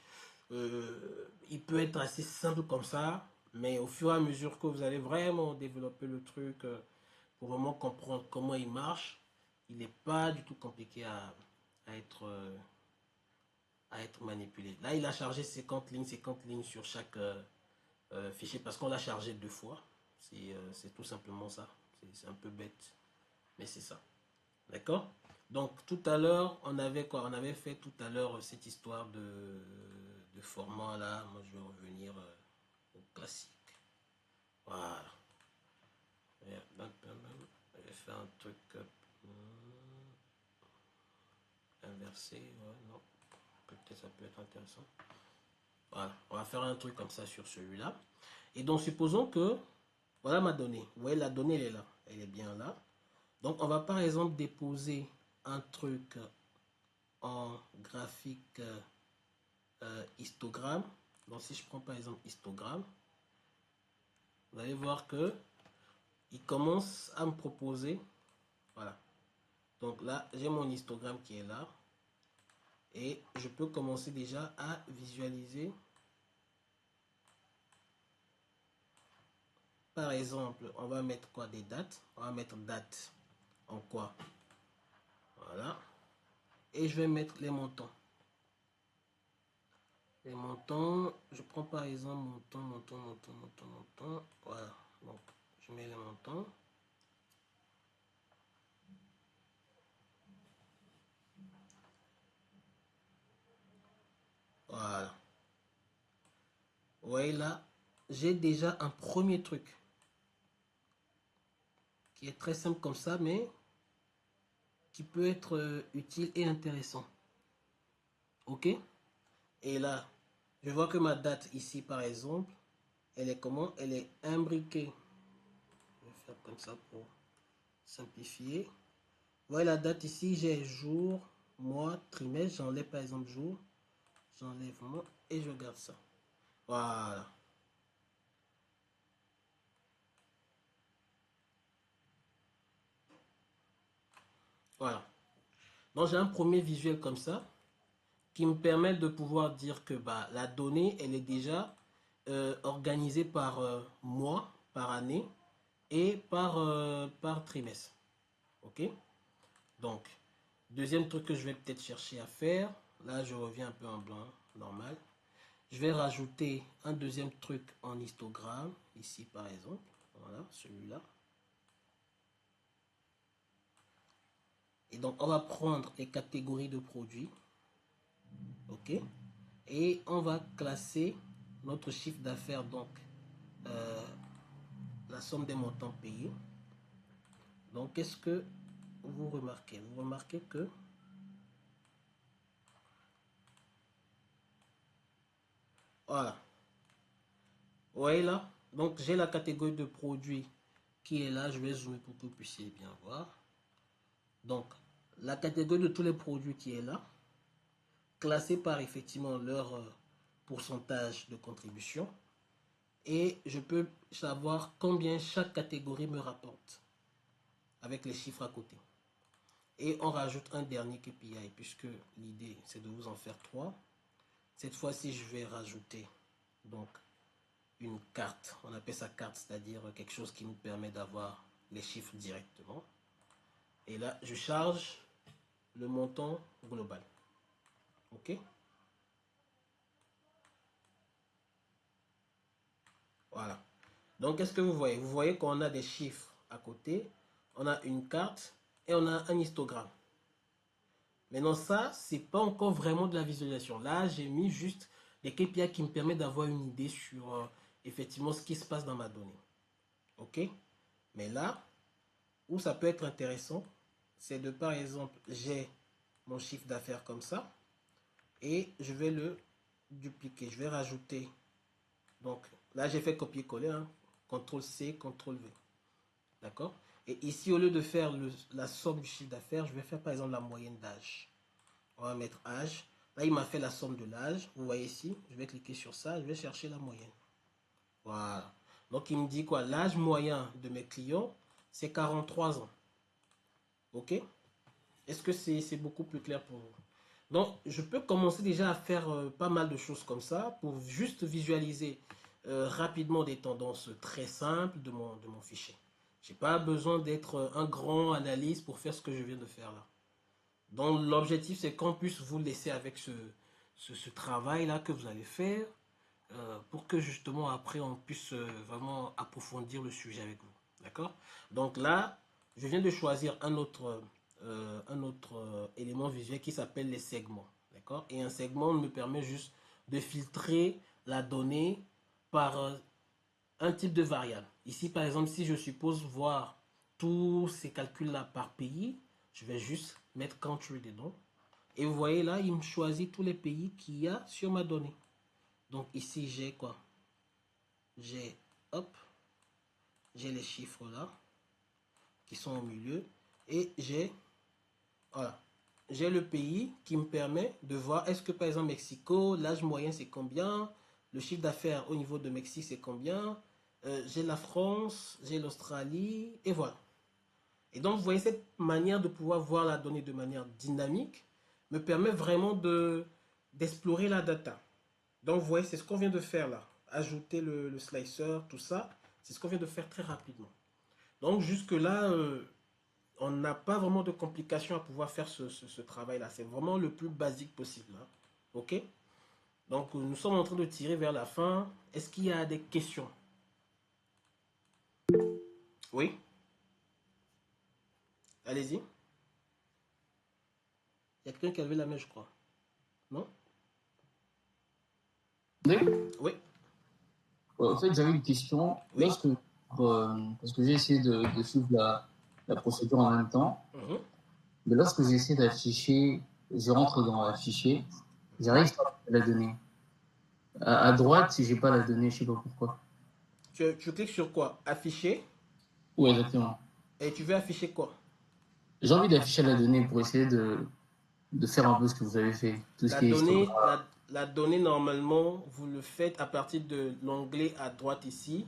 Il peut être assez simple comme ça, mais au fur et à mesure que vous allez vraiment développer le truc pour vraiment comprendre comment il marche, il n'est pas du tout compliqué à être, manipulé. Là, il a chargé 50 lignes sur chaque fichier parce qu'on l'a chargé 2 fois. C'est tout simplement ça. C'est un peu bête, mais c'est ça. D'accord? Donc, tout à l'heure, on avait quoi? On avait fait tout à l'heure cette histoire de format là. Moi, je vais revenir au classique. Voilà. Je vais faire un truc inversé. Ouais, non. Peut-être ça peut être intéressant. Voilà. On va faire un truc comme ça sur celui-là. Et donc, supposons que, voilà ma donnée. Vous voyez, la donnée, elle est là. Elle est bien là. Donc, on va par exemple déposer un truc en graphique histogramme. Donc, si je prends par exemple histogramme, vous allez voir que il commence à me proposer. Voilà. Donc là, j'ai mon histogramme qui est là. Et je peux commencer déjà à visualiser. Par exemple, on va mettre quoi? Des dates. On va mettre date en quoi? Voilà. Et je vais mettre les montants. Les montants, je prends par exemple montant. Voilà. Donc, je mets les montants. Voilà. Vous voyez là, j'ai déjà un premier truc qui est très simple comme ça, mais qui peut être utile et intéressant. Ok? Et là, je vois que ma date ici, par exemple, elle est comment? Elle est imbriquée. Je vais faire comme ça pour simplifier. Vous voyez la date ici, j'ai jour, mois, trimestre. J'enlève par exemple jour. J'enlève mois et je garde ça. Voilà. Voilà. Donc j'ai un premier visuel comme ça qui me permet de pouvoir dire que bah, la donnée, elle est déjà organisée par mois, par année et par trimestre. Ok? Donc, deuxième truc que je vais peut-être chercher à faire, là je reviens un peu en blanc, normal. Je vais rajouter un deuxième truc en histogramme, ici par exemple, voilà, celui-là. Et donc, on va prendre les catégories de produits, ok? Et on va classer notre chiffre d'affaires, donc la somme des montants payés. Donc, qu'est-ce que vous remarquez? Vous remarquez que voilà. Vous voyez là? Donc, j'ai la catégorie de produits qui est là. Je vais zoomer pour que vous puissiez bien voir. Donc, la catégorie de tous les produits qui est là, classée par effectivement leur pourcentage de contribution. Et je peux savoir combien chaque catégorie me rapporte avec les chiffres à côté. Et on rajoute un dernier KPI puisque l'idée c'est de vous en faire 3. Cette fois-ci, je vais rajouter donc une carte. On appelle ça carte, c'est-à-dire quelque chose qui nous permet d'avoir les chiffres directement. Et là, je charge le montant global. OK? Voilà. Donc, qu'est-ce que vous voyez? Vous voyez qu'on a des chiffres à côté, on a une carte et on a un histogramme. Maintenant, ça, c'est pas encore vraiment de la visualisation. Là, j'ai mis juste des KPI qui me permettent d'avoir une idée sur effectivement ce qui se passe dans ma donnée. OK? Mais là, où ça peut être intéressant, c'est de, par exemple, j'ai mon chiffre d'affaires comme ça et je vais le dupliquer. Je vais rajouter. Donc, là, j'ai fait copier-coller. Hein, CTRL-C, CTRL-V. D'accord? Et ici, au lieu de faire la somme du chiffre d'affaires, je vais faire par exemple la moyenne d'âge. On va mettre âge. Là, il m'a fait la somme de l'âge. Vous voyez ici, je vais cliquer sur ça. Je vais chercher la moyenne. Voilà. Donc, il me dit quoi? L'âge moyen de mes clients, c'est 43 ans. OK? Est-ce que c'est beaucoup plus clair pour vous? Donc, je peux commencer déjà à faire pas mal de choses comme ça pour juste visualiser rapidement des tendances très simples de mon fichier. Je n'ai pas besoin d'être un grand analyste pour faire ce que je viens de faire là. Donc, l'objectif, c'est qu'on puisse vous laisser avec ce travail-là que vous allez faire pour que justement après, on puisse vraiment approfondir le sujet avec vous. D'accord? Donc là, je viens de choisir un autre élément visuel qui s'appelle les segments. D'accord? Et un segment me permet juste de filtrer la donnée par un type de variable. Ici, par exemple, si je suppose voir tous ces calculs-là par pays, je vais juste mettre country dedans. Et vous voyez là, il me choisit tous les pays qu'il y a sur ma donnée. Donc ici, j'ai quoi? J'ai, hop, j'ai les chiffres là qui sont au milieu. Et j'ai, voilà, j'ai le pays qui me permet de voir est-ce que par exemple Mexico, l'âge moyen c'est combien, le chiffre d'affaires au niveau de Mexique c'est combien, j'ai la France, j'ai l'Australie, et voilà. Et donc vous voyez cette manière de pouvoir voir la donnée de manière dynamique me permet vraiment d'explorer la data. Donc vous voyez c'est ce qu'on vient de faire là, ajouter le slicer, tout ça, c'est ce qu'on vient de faire très rapidement. Donc jusque là, on n'a pas vraiment de complications à pouvoir faire ce travail-là. C'est vraiment le plus basique possible. Hein. OK? Donc, nous sommes en train de tirer vers la fin. Est-ce qu'il y a des questions? Oui? Allez-y. Il y a quelqu'un qui a levé la main, je crois. Non? Oui. Oui. En fait, j'avais une question. Oui. Parce que j'ai essayé de suivre la procédure en même temps. Mais lorsque j'essaie d'afficher, je rentre dans l'afficher, j'arrive pas à la donnée. À droite, si j'ai pas la donnée, je sais pas pourquoi. Tu cliques sur quoi? Afficher? Oui, exactement. Et tu veux afficher quoi? J'ai envie d'afficher la donnée pour essayer de faire un peu ce que vous avez fait. Tout ce La qui est donnée, la donnée, normalement, vous le faites à partir de l'onglet à droite ici,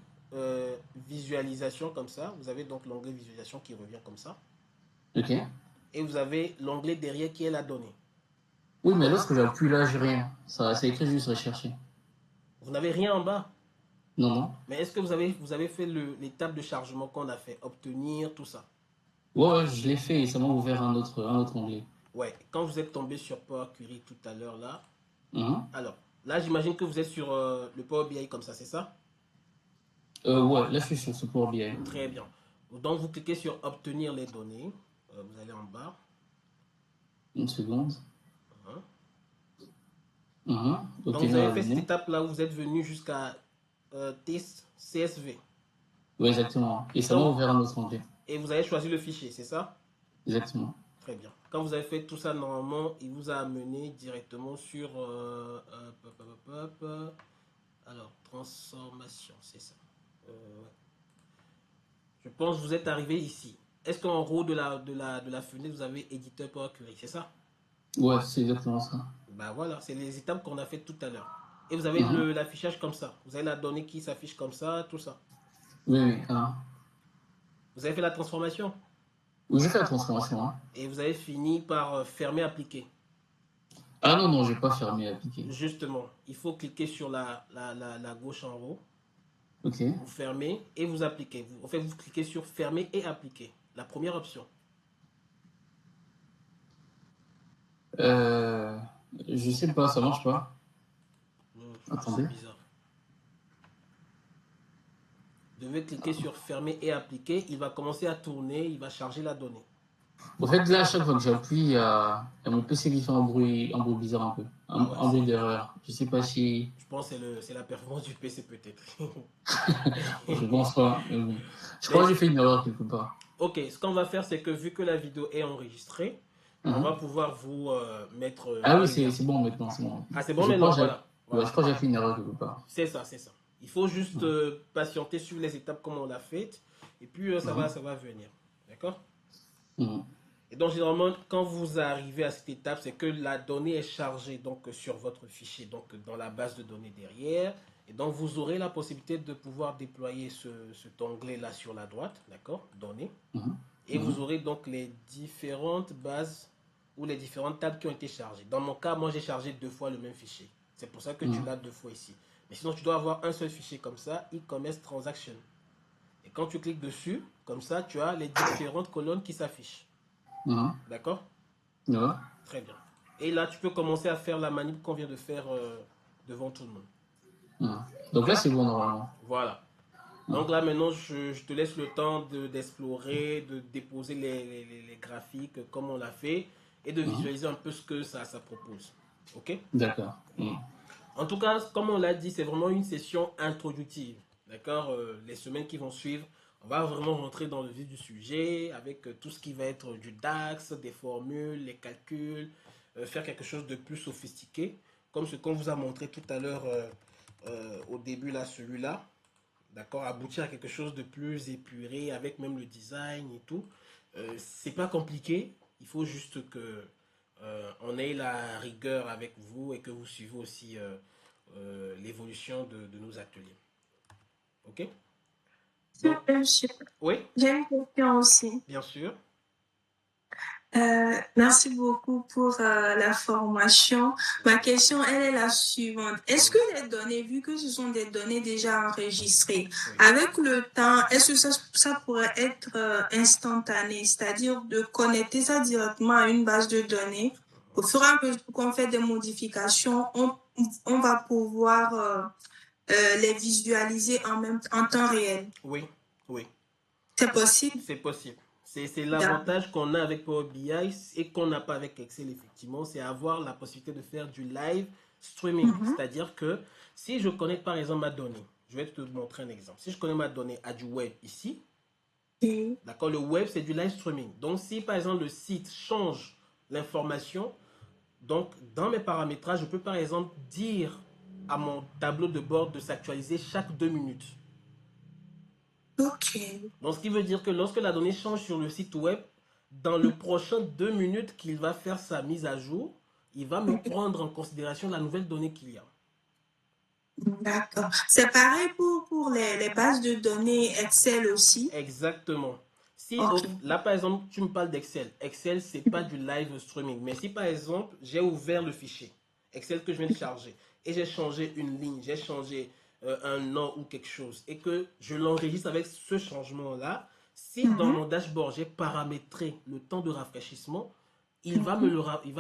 visualisation comme ça. Vous avez donc l'onglet visualisation qui revient comme ça. OK. Et vous avez l'onglet derrière qui est la donnée. Oui, mais lorsque j'appuie là, j'ai rien. Ça écrit juste rechercher. Vous n'avez rien en bas. Non, non. Mais est-ce que vous avez fait l'étape de chargement qu'on a fait? Obtenir, tout ça? Ouais, je l'ai fait et ça m'a ouvert un autre onglet. Ouais, quand vous êtes tombé sur Power Query tout à l'heure là, alors là j'imagine que vous êtes sur le Power BI comme ça, c'est ça? Ouais, là je suis sur ce Power BI. Très bien. Donc vous cliquez sur obtenir les données, vous allez en bas. Une seconde. Donc vous avez fait cette étape là où vous êtes venu jusqu'à test CSV. Oui, exactement. Et ça m'a ouvert un autre onglet. Et vous avez choisi le fichier, c'est ça? Exactement. Très bien. Quand vous avez fait tout ça, normalement, il vous a amené directement sur... alors, transformation, c'est ça. Je pense que vous êtes arrivé ici. est-ce qu'en haut de la fenêtre, vous avez éditeur Power Query, c'est ça? Ouais, c'est exactement ça. Bah voilà, c'est les étapes qu'on a fait tout à l'heure. Et vous avez Mhm. l'affichage comme ça. Vous avez la donnée qui s'affiche comme ça, tout ça. Oui, oui. Vous avez fait la transformation. Oui, j'ai fait la transformation. Hein. Et vous avez fini par fermer, appliquer. Ah non, non, j'ai pas fermé appliquer. Justement, il faut cliquer sur la gauche en haut. Ok. Vous fermez et vous appliquez. En fait, vous cliquez sur fermer et appliquer. La première option. Euh, je sais pas, ça marche pas. C'est Attendez. bizarre. Vous devez cliquer sur fermer et appliquer. Il va commencer à tourner. Il va charger la donnée. Au fait, là, à chaque fois que j'appuie, il y a mon PC qui fait un bruit bizarre un peu. Ah ouais, Un bruit d'erreur. Je sais pas si. je pense que c'est la performance du PC peut-être. Je pense pas. Mais bon. Je crois Mais, que j'ai fait une erreur quelque part. ok, ce qu'on va faire, c'est que vu que la vidéo est enregistrée, on va Mhm. pouvoir vous mettre Ah un oui, lien. c'est bon maintenant, c'est bon. Ah, c'est bon Je crois maintenant, que j'ai voilà. ouais, Voilà. je crois que j'ai fait une erreur quelque part. C'est ça, c'est ça. Il faut juste Mhm. patienter sur les étapes comme on l'a fait. Et puis, Mhm. ça va venir. D'accord? Mhm. Et donc, généralement, quand vous arrivez à cette étape, c'est que la donnée est chargée donc, sur votre fichier, donc dans la base de données derrière. Et donc, vous aurez la possibilité de pouvoir déployer cet onglet-là sur la droite, d'accord? Données. Mhm. Et vous Mhm. aurez donc les différentes bases ou les différentes tables qui ont été chargées. Dans mon cas, moi, j'ai chargé 2 fois le même fichier. C'est pour ça que tu Mhm. l'as 2 fois ici. Mais sinon, tu dois avoir un seul fichier comme ça, e-commerce transaction. Et quand tu cliques dessus, comme ça, tu as les différentes colonnes qui s'affichent. Mhm. D'accord? Ouais. Très bien. Et là, tu peux commencer à faire la manip qu'on vient de faire devant tout le monde. Mhm. Donc là, c'est bon normalement. Voilà. Mhm. Donc là, maintenant, je te laisse le temps d'explorer, de déposer les graphiques comme on l'a fait et de Mhm. visualiser un peu ce que ça propose. OK? D'accord. Mhm. En tout cas, comme on l'a dit, c'est vraiment une session introductive. D'accord? Les semaines qui vont suivre, on va vraiment rentrer dans le vif du sujet avec tout ce qui va être du DAX, des formules, les calculs, faire quelque chose de plus sophistiqué, comme ce qu'on vous a montré tout à l'heure au début, là, celui-là. D'accord? Aboutir à quelque chose de plus épuré avec même le design et tout. C'est pas compliqué. Il faut juste que on ait la rigueur avec vous et que vous suivez aussi l'évolution de nos ateliers. Ok? Donc, Monsieur, oui, j'ai une question aussi. bien sûr. Merci beaucoup pour la formation. Ma question, elle est la suivante. Est-ce que les données, vu que ce sont des données déjà enregistrées, Oui. avec le temps, est-ce que ça pourrait être instantané, c'est-à-dire de connecter ça directement à une base de données? Au fur et à mesure qu'on fait des modifications, on va pouvoir les visualiser en temps réel. Oui, oui. C'est possible? C'est possible. C'est D'accord. l'avantage qu'on a avec Power BI et qu'on n'a pas avec Excel, effectivement, c'est avoir la possibilité de faire du live streaming. Mhm. C'est-à-dire que si je connecte par exemple ma donnée, je vais te montrer un exemple. Si je connais ma donnée à du web ici, Et d'accord, le web c'est du live streaming. Donc si par exemple le site change l'information, donc dans mes paramétrages, je peux par exemple dire à mon tableau de bord de s'actualiser chaque 2 minutes. ok. Donc, ce qui veut dire que lorsque la donnée change sur le site web, dans le prochain 2 minutes qu'il va faire sa mise à jour, il va me prendre en considération la nouvelle donnée qu'il y a. D'accord. C'est pareil pour les bases de données Excel aussi. Exactement. Si Ok. là, par exemple, tu me parles d'Excel. Excel, c'est pas du live streaming. Mais si, par exemple, j'ai ouvert le fichier Excel que je viens de charger et j'ai changé une ligne, j'ai changé un nom ou quelque chose et que je l'enregistre avec ce changement-là, si dans Mhm. mon dashboard, j'ai paramétré le temps de rafraîchissement, Mhm. il va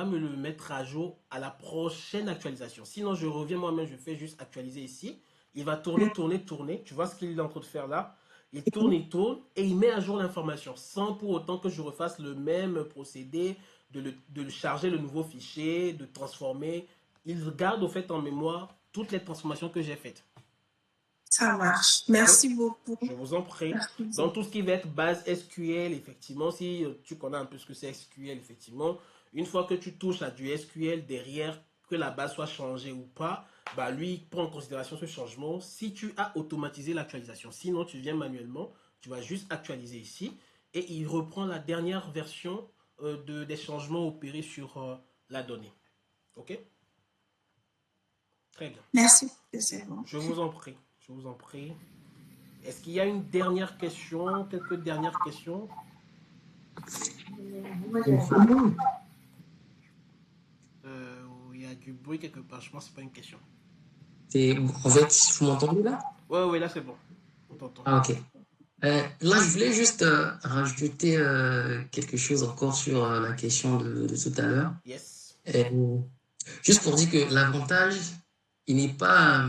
me le mettre à jour à la prochaine actualisation. Sinon, je reviens moi-même, je fais juste actualiser ici. Il va tourner, tourner, tourner. Tu vois ce qu'il est en train de faire là? Il tourne et il met à jour l'information sans pour autant que je refasse le même procédé de charger le nouveau fichier, de transformer. Il garde au fait en mémoire toutes les transformations que j'ai faites. Ça marche. Ok? Merci beaucoup. Je vous en prie. Merci. Dans tout ce qui va être base SQL, effectivement, si tu connais un peu ce que c'est SQL, effectivement, une fois que tu touches à du SQL derrière, que la base soit changée ou pas, bah lui il prend en considération ce changement si tu as automatisé l'actualisation. Sinon, tu viens manuellement, tu vas juste actualiser ici et il reprend la dernière version des changements opérés sur la donnée. Ok? Très bien. Merci, c'est bon. Je vous en prie. Je vous en prie. Est-ce qu'il y a une dernière question? Quelques dernières questions? Il y a du bruit quelque part. Je pense que ce n'est pas une question. En fait, vous m'entendez là? Ouais, là c'est bon. On t'entend. Ah, ok. Là, je voulais juste rajouter quelque chose encore sur la question de tout à l'heure. Yes. Juste pour dire que l'avantage, il n'est pas,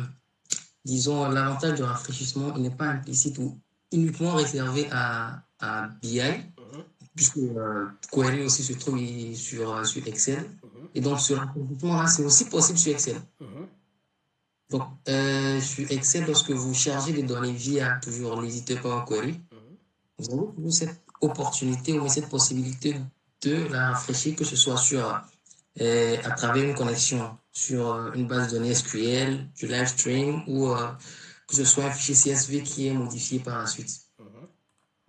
disons, l'avantage de rafraîchissement, il n'est pas implicite ou uniquement réservé à BI, puisque Query aussi se trouve sur Excel. Et donc, ce rafraîchissement-là, c'est aussi possible sur Excel. Donc, sur Excel, lorsque vous chargez des données via toujours l'éditeur Power Query, vous avez toujours cette opportunité ou cette possibilité de la rafraîchir, que ce soit à travers une connexion sur une base de données SQL, du live stream ou que ce soit un fichier CSV qui est modifié par la suite.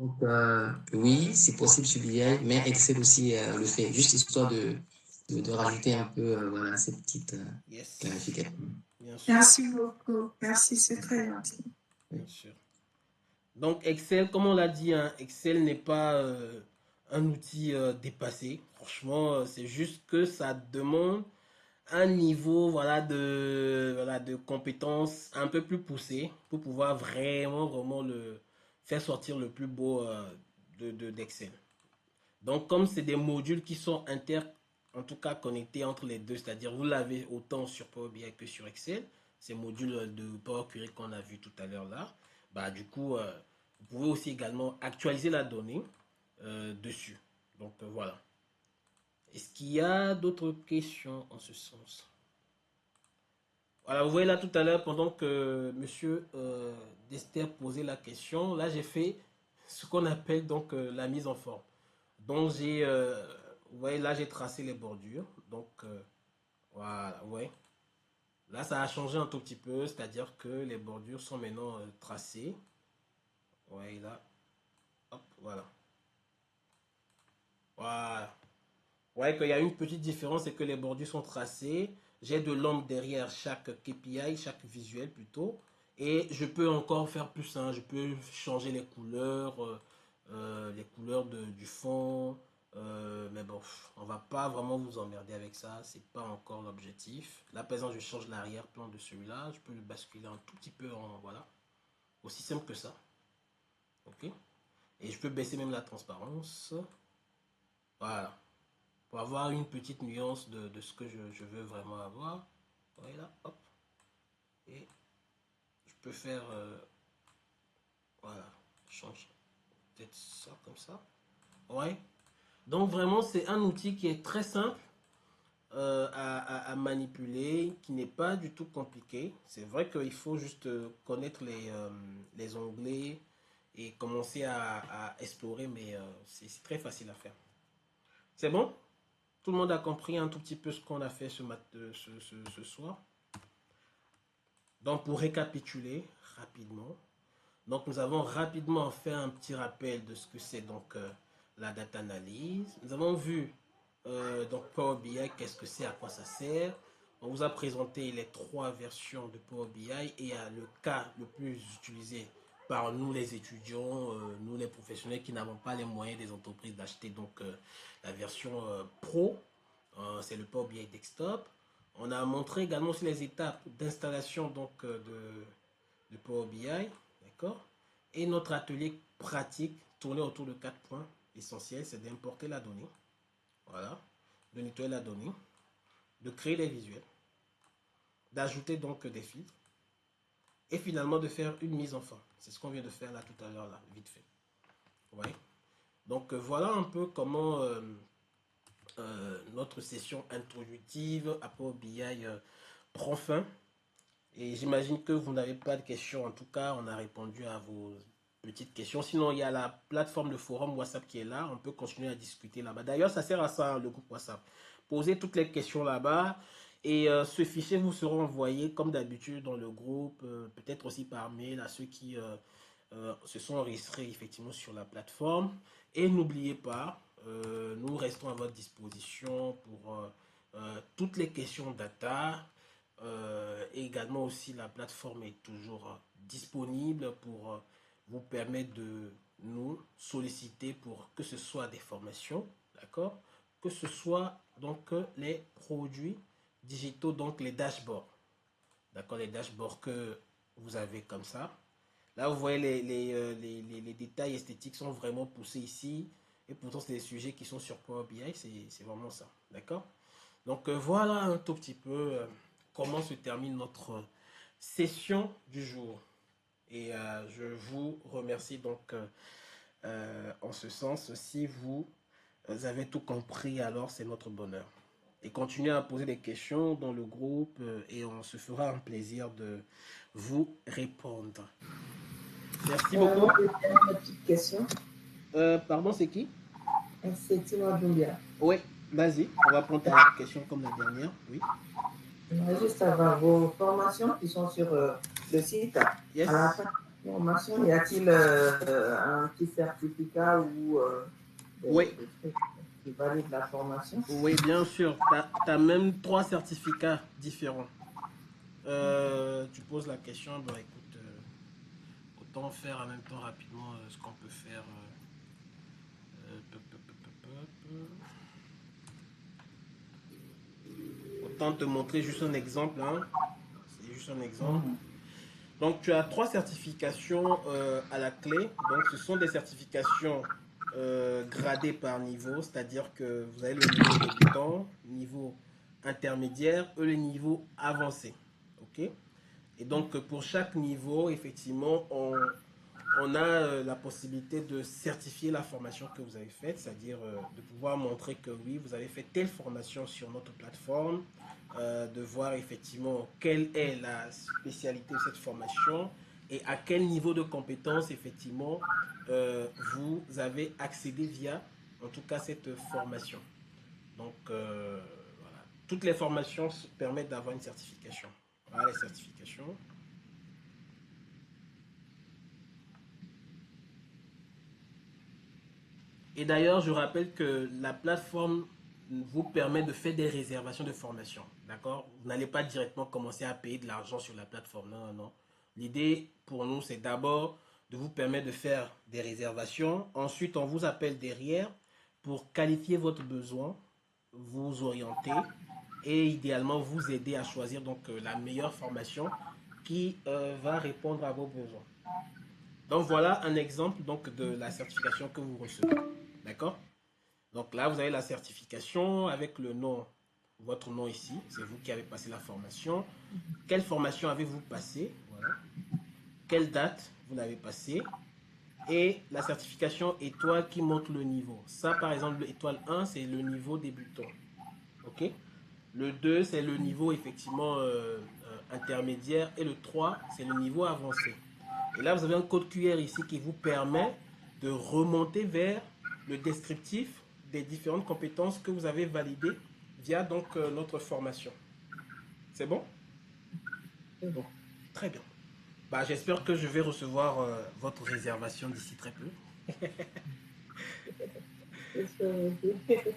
Donc, oui, c'est possible sur BI, mais Excel aussi le fait, juste histoire de rajouter un peu voilà, ces petites clarifications. Merci beaucoup. Merci, c'est très gentil. Bien sûr. Donc Excel, comme on l'a dit, hein, Excel n'est pas un outil dépassé. Franchement, c'est juste que ça demande un niveau de compétences un peu plus poussé pour pouvoir vraiment le faire sortir le plus beau d'Excel. Donc comme c'est des modules qui sont en tout cas connectés entre les deux, c'est-à-dire vous l'avez autant sur Power BI que sur Excel, ces modules de Power Query qu'on a vu tout à l'heure là, bah du coup vous pouvez aussi également actualiser la donnée dessus. Donc voilà. Est-ce qu'il y a d'autres questions en ce sens? Voilà, vous voyez là tout à l'heure, pendant que monsieur Dester posait la question, là j'ai fait ce qu'on appelle donc la mise en forme. Donc vous voyez là j'ai tracé les bordures. Donc voilà, ouais. Là ça a changé un tout petit peu, c'est-à-dire que les bordures sont maintenant tracées. Ouais, là, hop, voilà. Voilà. Vous voyez qu'il y a une petite différence, c'est que les bordures sont tracées. J'ai de l'ombre derrière chaque KPI, chaque visuel plutôt. Et je peux encore faire plus, hein. Je peux changer les couleurs du fond. Mais bon, on va pas vraiment vous emmerder avec ça. C'est pas encore l'objectif. Là, par exemple, je change l'arrière-plan de celui-là. Je peux le basculer un tout petit peu en... Voilà. Aussi simple que ça. Ok. Et je peux baisser même la transparence. Voilà. Pour avoir une petite nuance de ce que je veux vraiment avoir. Voilà, hop. Et je peux faire... voilà, change peut-être ça comme ça. Ouais. Donc vraiment, c'est un outil qui est très simple à manipuler, qui n'est pas du tout compliqué. C'est vrai qu'il faut juste connaître les onglets et commencer à explorer, mais c'est très facile à faire. C'est bon? Tout le monde a compris un tout petit peu ce qu'on a fait ce soir. Donc pour récapituler rapidement, donc nous avons rapidement fait un petit rappel de ce que c'est donc la data analyse. Nous avons vu donc Power BI, qu'est-ce que c'est, à quoi ça sert. On vous a présenté les 3 versions de Power BI et le cas le plus utilisé par nous les étudiants, nous les professionnels qui n'avons pas les moyens des entreprises d'acheter donc la version Pro, c'est le Power BI Desktop. On a montré également aussi les étapes d'installation donc de Power BI, d'accord. Et notre atelier pratique tourné autour de 4 points essentiels, c'est d'importer la donnée, voilà, de nettoyer la donnée, de créer les visuels, d'ajouter donc des filtres, et finalement de faire une mise en forme. C'est ce qu'on vient de faire là tout à l'heure, là, vite fait. Ouais. Donc voilà un peu comment notre session introductive à Power BI prend fin. Et j'imagine que vous n'avez pas de questions. En tout cas, on a répondu à vos petites questions. Sinon, il y a la plateforme de forum WhatsApp qui est là. On peut continuer à discuter là-bas. D'ailleurs, ça sert à ça, le groupe WhatsApp. Posez toutes les questions là-bas. Et ce fichier vous sera envoyé, comme d'habitude, dans le groupe. Peut-être aussi par mail à ceux qui se sont enregistrés effectivement sur la plateforme. Et n'oubliez pas, nous restons à votre disposition pour toutes les questions data. Et également aussi, la plateforme est toujours disponible pour vous permettre de nous solliciter pour que ce soit des formations, d'accord, que ce soit donc les produits digitaux, donc les dashboards, d'accord, les dashboards que vous avez comme ça. Là, vous voyez, les détails esthétiques sont vraiment poussés ici. Et pourtant, c'est des sujets qui sont sur Power BI. C'est vraiment ça. D'accord? Donc, voilà un tout petit peu comment se termine notre session du jour. Et je vous remercie donc en ce sens. Si vous avez tout compris, alors c'est notre bonheur. Et continuez à poser des questions dans le groupe et on se fera un plaisir de vous répondre. Merci beaucoup. Une petite question. Pardon, c'est qui? C'est Tima Doumbia. Oui, vas-y. On va prendre ta question comme la dernière. Oui. J'aimerais juste savoir vos formations qui sont sur le site. Yes. À la fin de la formation, y a-t-il un petit certificat ou oui. des trucs qui valident la formation? Oui, bien sûr. Tu as même 3 certificats différents. Tu poses la question, bah écoute, autant faire en même temps rapidement ce qu'on peut faire. Autant te montrer juste un exemple. Hein. C'est juste un exemple. Donc tu as 3 certifications à la clé. Donc ce sont des certifications gradées par niveau, c'est-à-dire que vous avez le niveau débutant, niveau intermédiaire et le niveau avancé. Ok. Et donc pour chaque niveau, effectivement, on a la possibilité de certifier la formation que vous avez faite, c'est-à-dire de pouvoir montrer que oui, vous avez fait telle formation sur notre plateforme, de voir effectivement quelle est la spécialité de cette formation et à quel niveau de compétence effectivement vous avez accédé via, en tout cas, cette formation. Donc, voilà. Toutes les formations permettent d'avoir une certification. Voilà les certifications. Et d'ailleurs, je rappelle que la plateforme vous permet de faire des réservations de formation. D'accord? Vous n'allez pas directement commencer à payer de l'argent sur la plateforme. Non, non, non. L'idée pour nous, c'est d'abord de vous permettre de faire des réservations. Ensuite, on vous appelle derrière pour qualifier votre besoin, vous orienter et idéalement vous aider à choisir donc la meilleure formation qui va répondre à vos besoins. Donc voilà un exemple donc de la certification que vous recevez. D'accord? Donc là, vous avez la certification avec le nom, votre nom ici. C'est vous qui avez passé la formation. Quelle formation avez-vous passé? Voilà. Quelle date vous l'avez passée? Et la certification étoile qui montre le niveau. Ça, par exemple, l'étoile 1, c'est le niveau débutant. OK? Le 2, c'est le niveau effectivement intermédiaire. Et le 3, c'est le niveau avancé. Et là, vous avez un code QR ici qui vous permet de remonter vers le descriptif des différentes compétences que vous avez validées via donc notre formation. C'est bon? Donc, très bien. Bah, j'espère que je vais recevoir votre réservation d'ici très peu.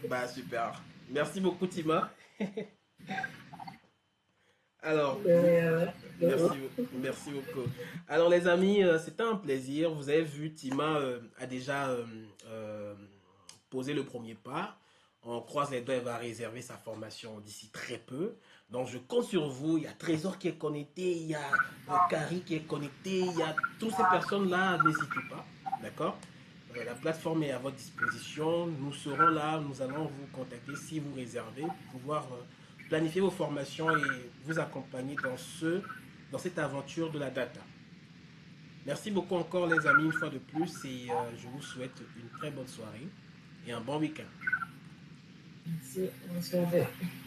Bah, super. Merci beaucoup, Tima. Alors, merci beaucoup. Alors les amis, c'était un plaisir. Vous avez vu, Tima a déjà posé le premier pas. On croise les doigts, elle va réserver sa formation d'ici très peu. Donc je compte sur vous. Il y a Trésor qui est connecté, il y a Carrie qui est connecté, il y a toutes ces personnes-là. N'hésitez pas, d'accord? La plateforme est à votre disposition. Nous serons là, nous allons vous contacter si vous réservez pour pouvoir planifier vos formations et vous accompagner dans cette aventure de la data. Merci beaucoup encore les amis une fois de plus et je vous souhaite une très bonne soirée et un bon week-end. Merci,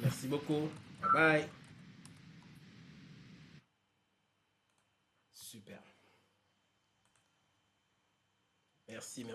merci beaucoup. Bye bye. Super. Merci.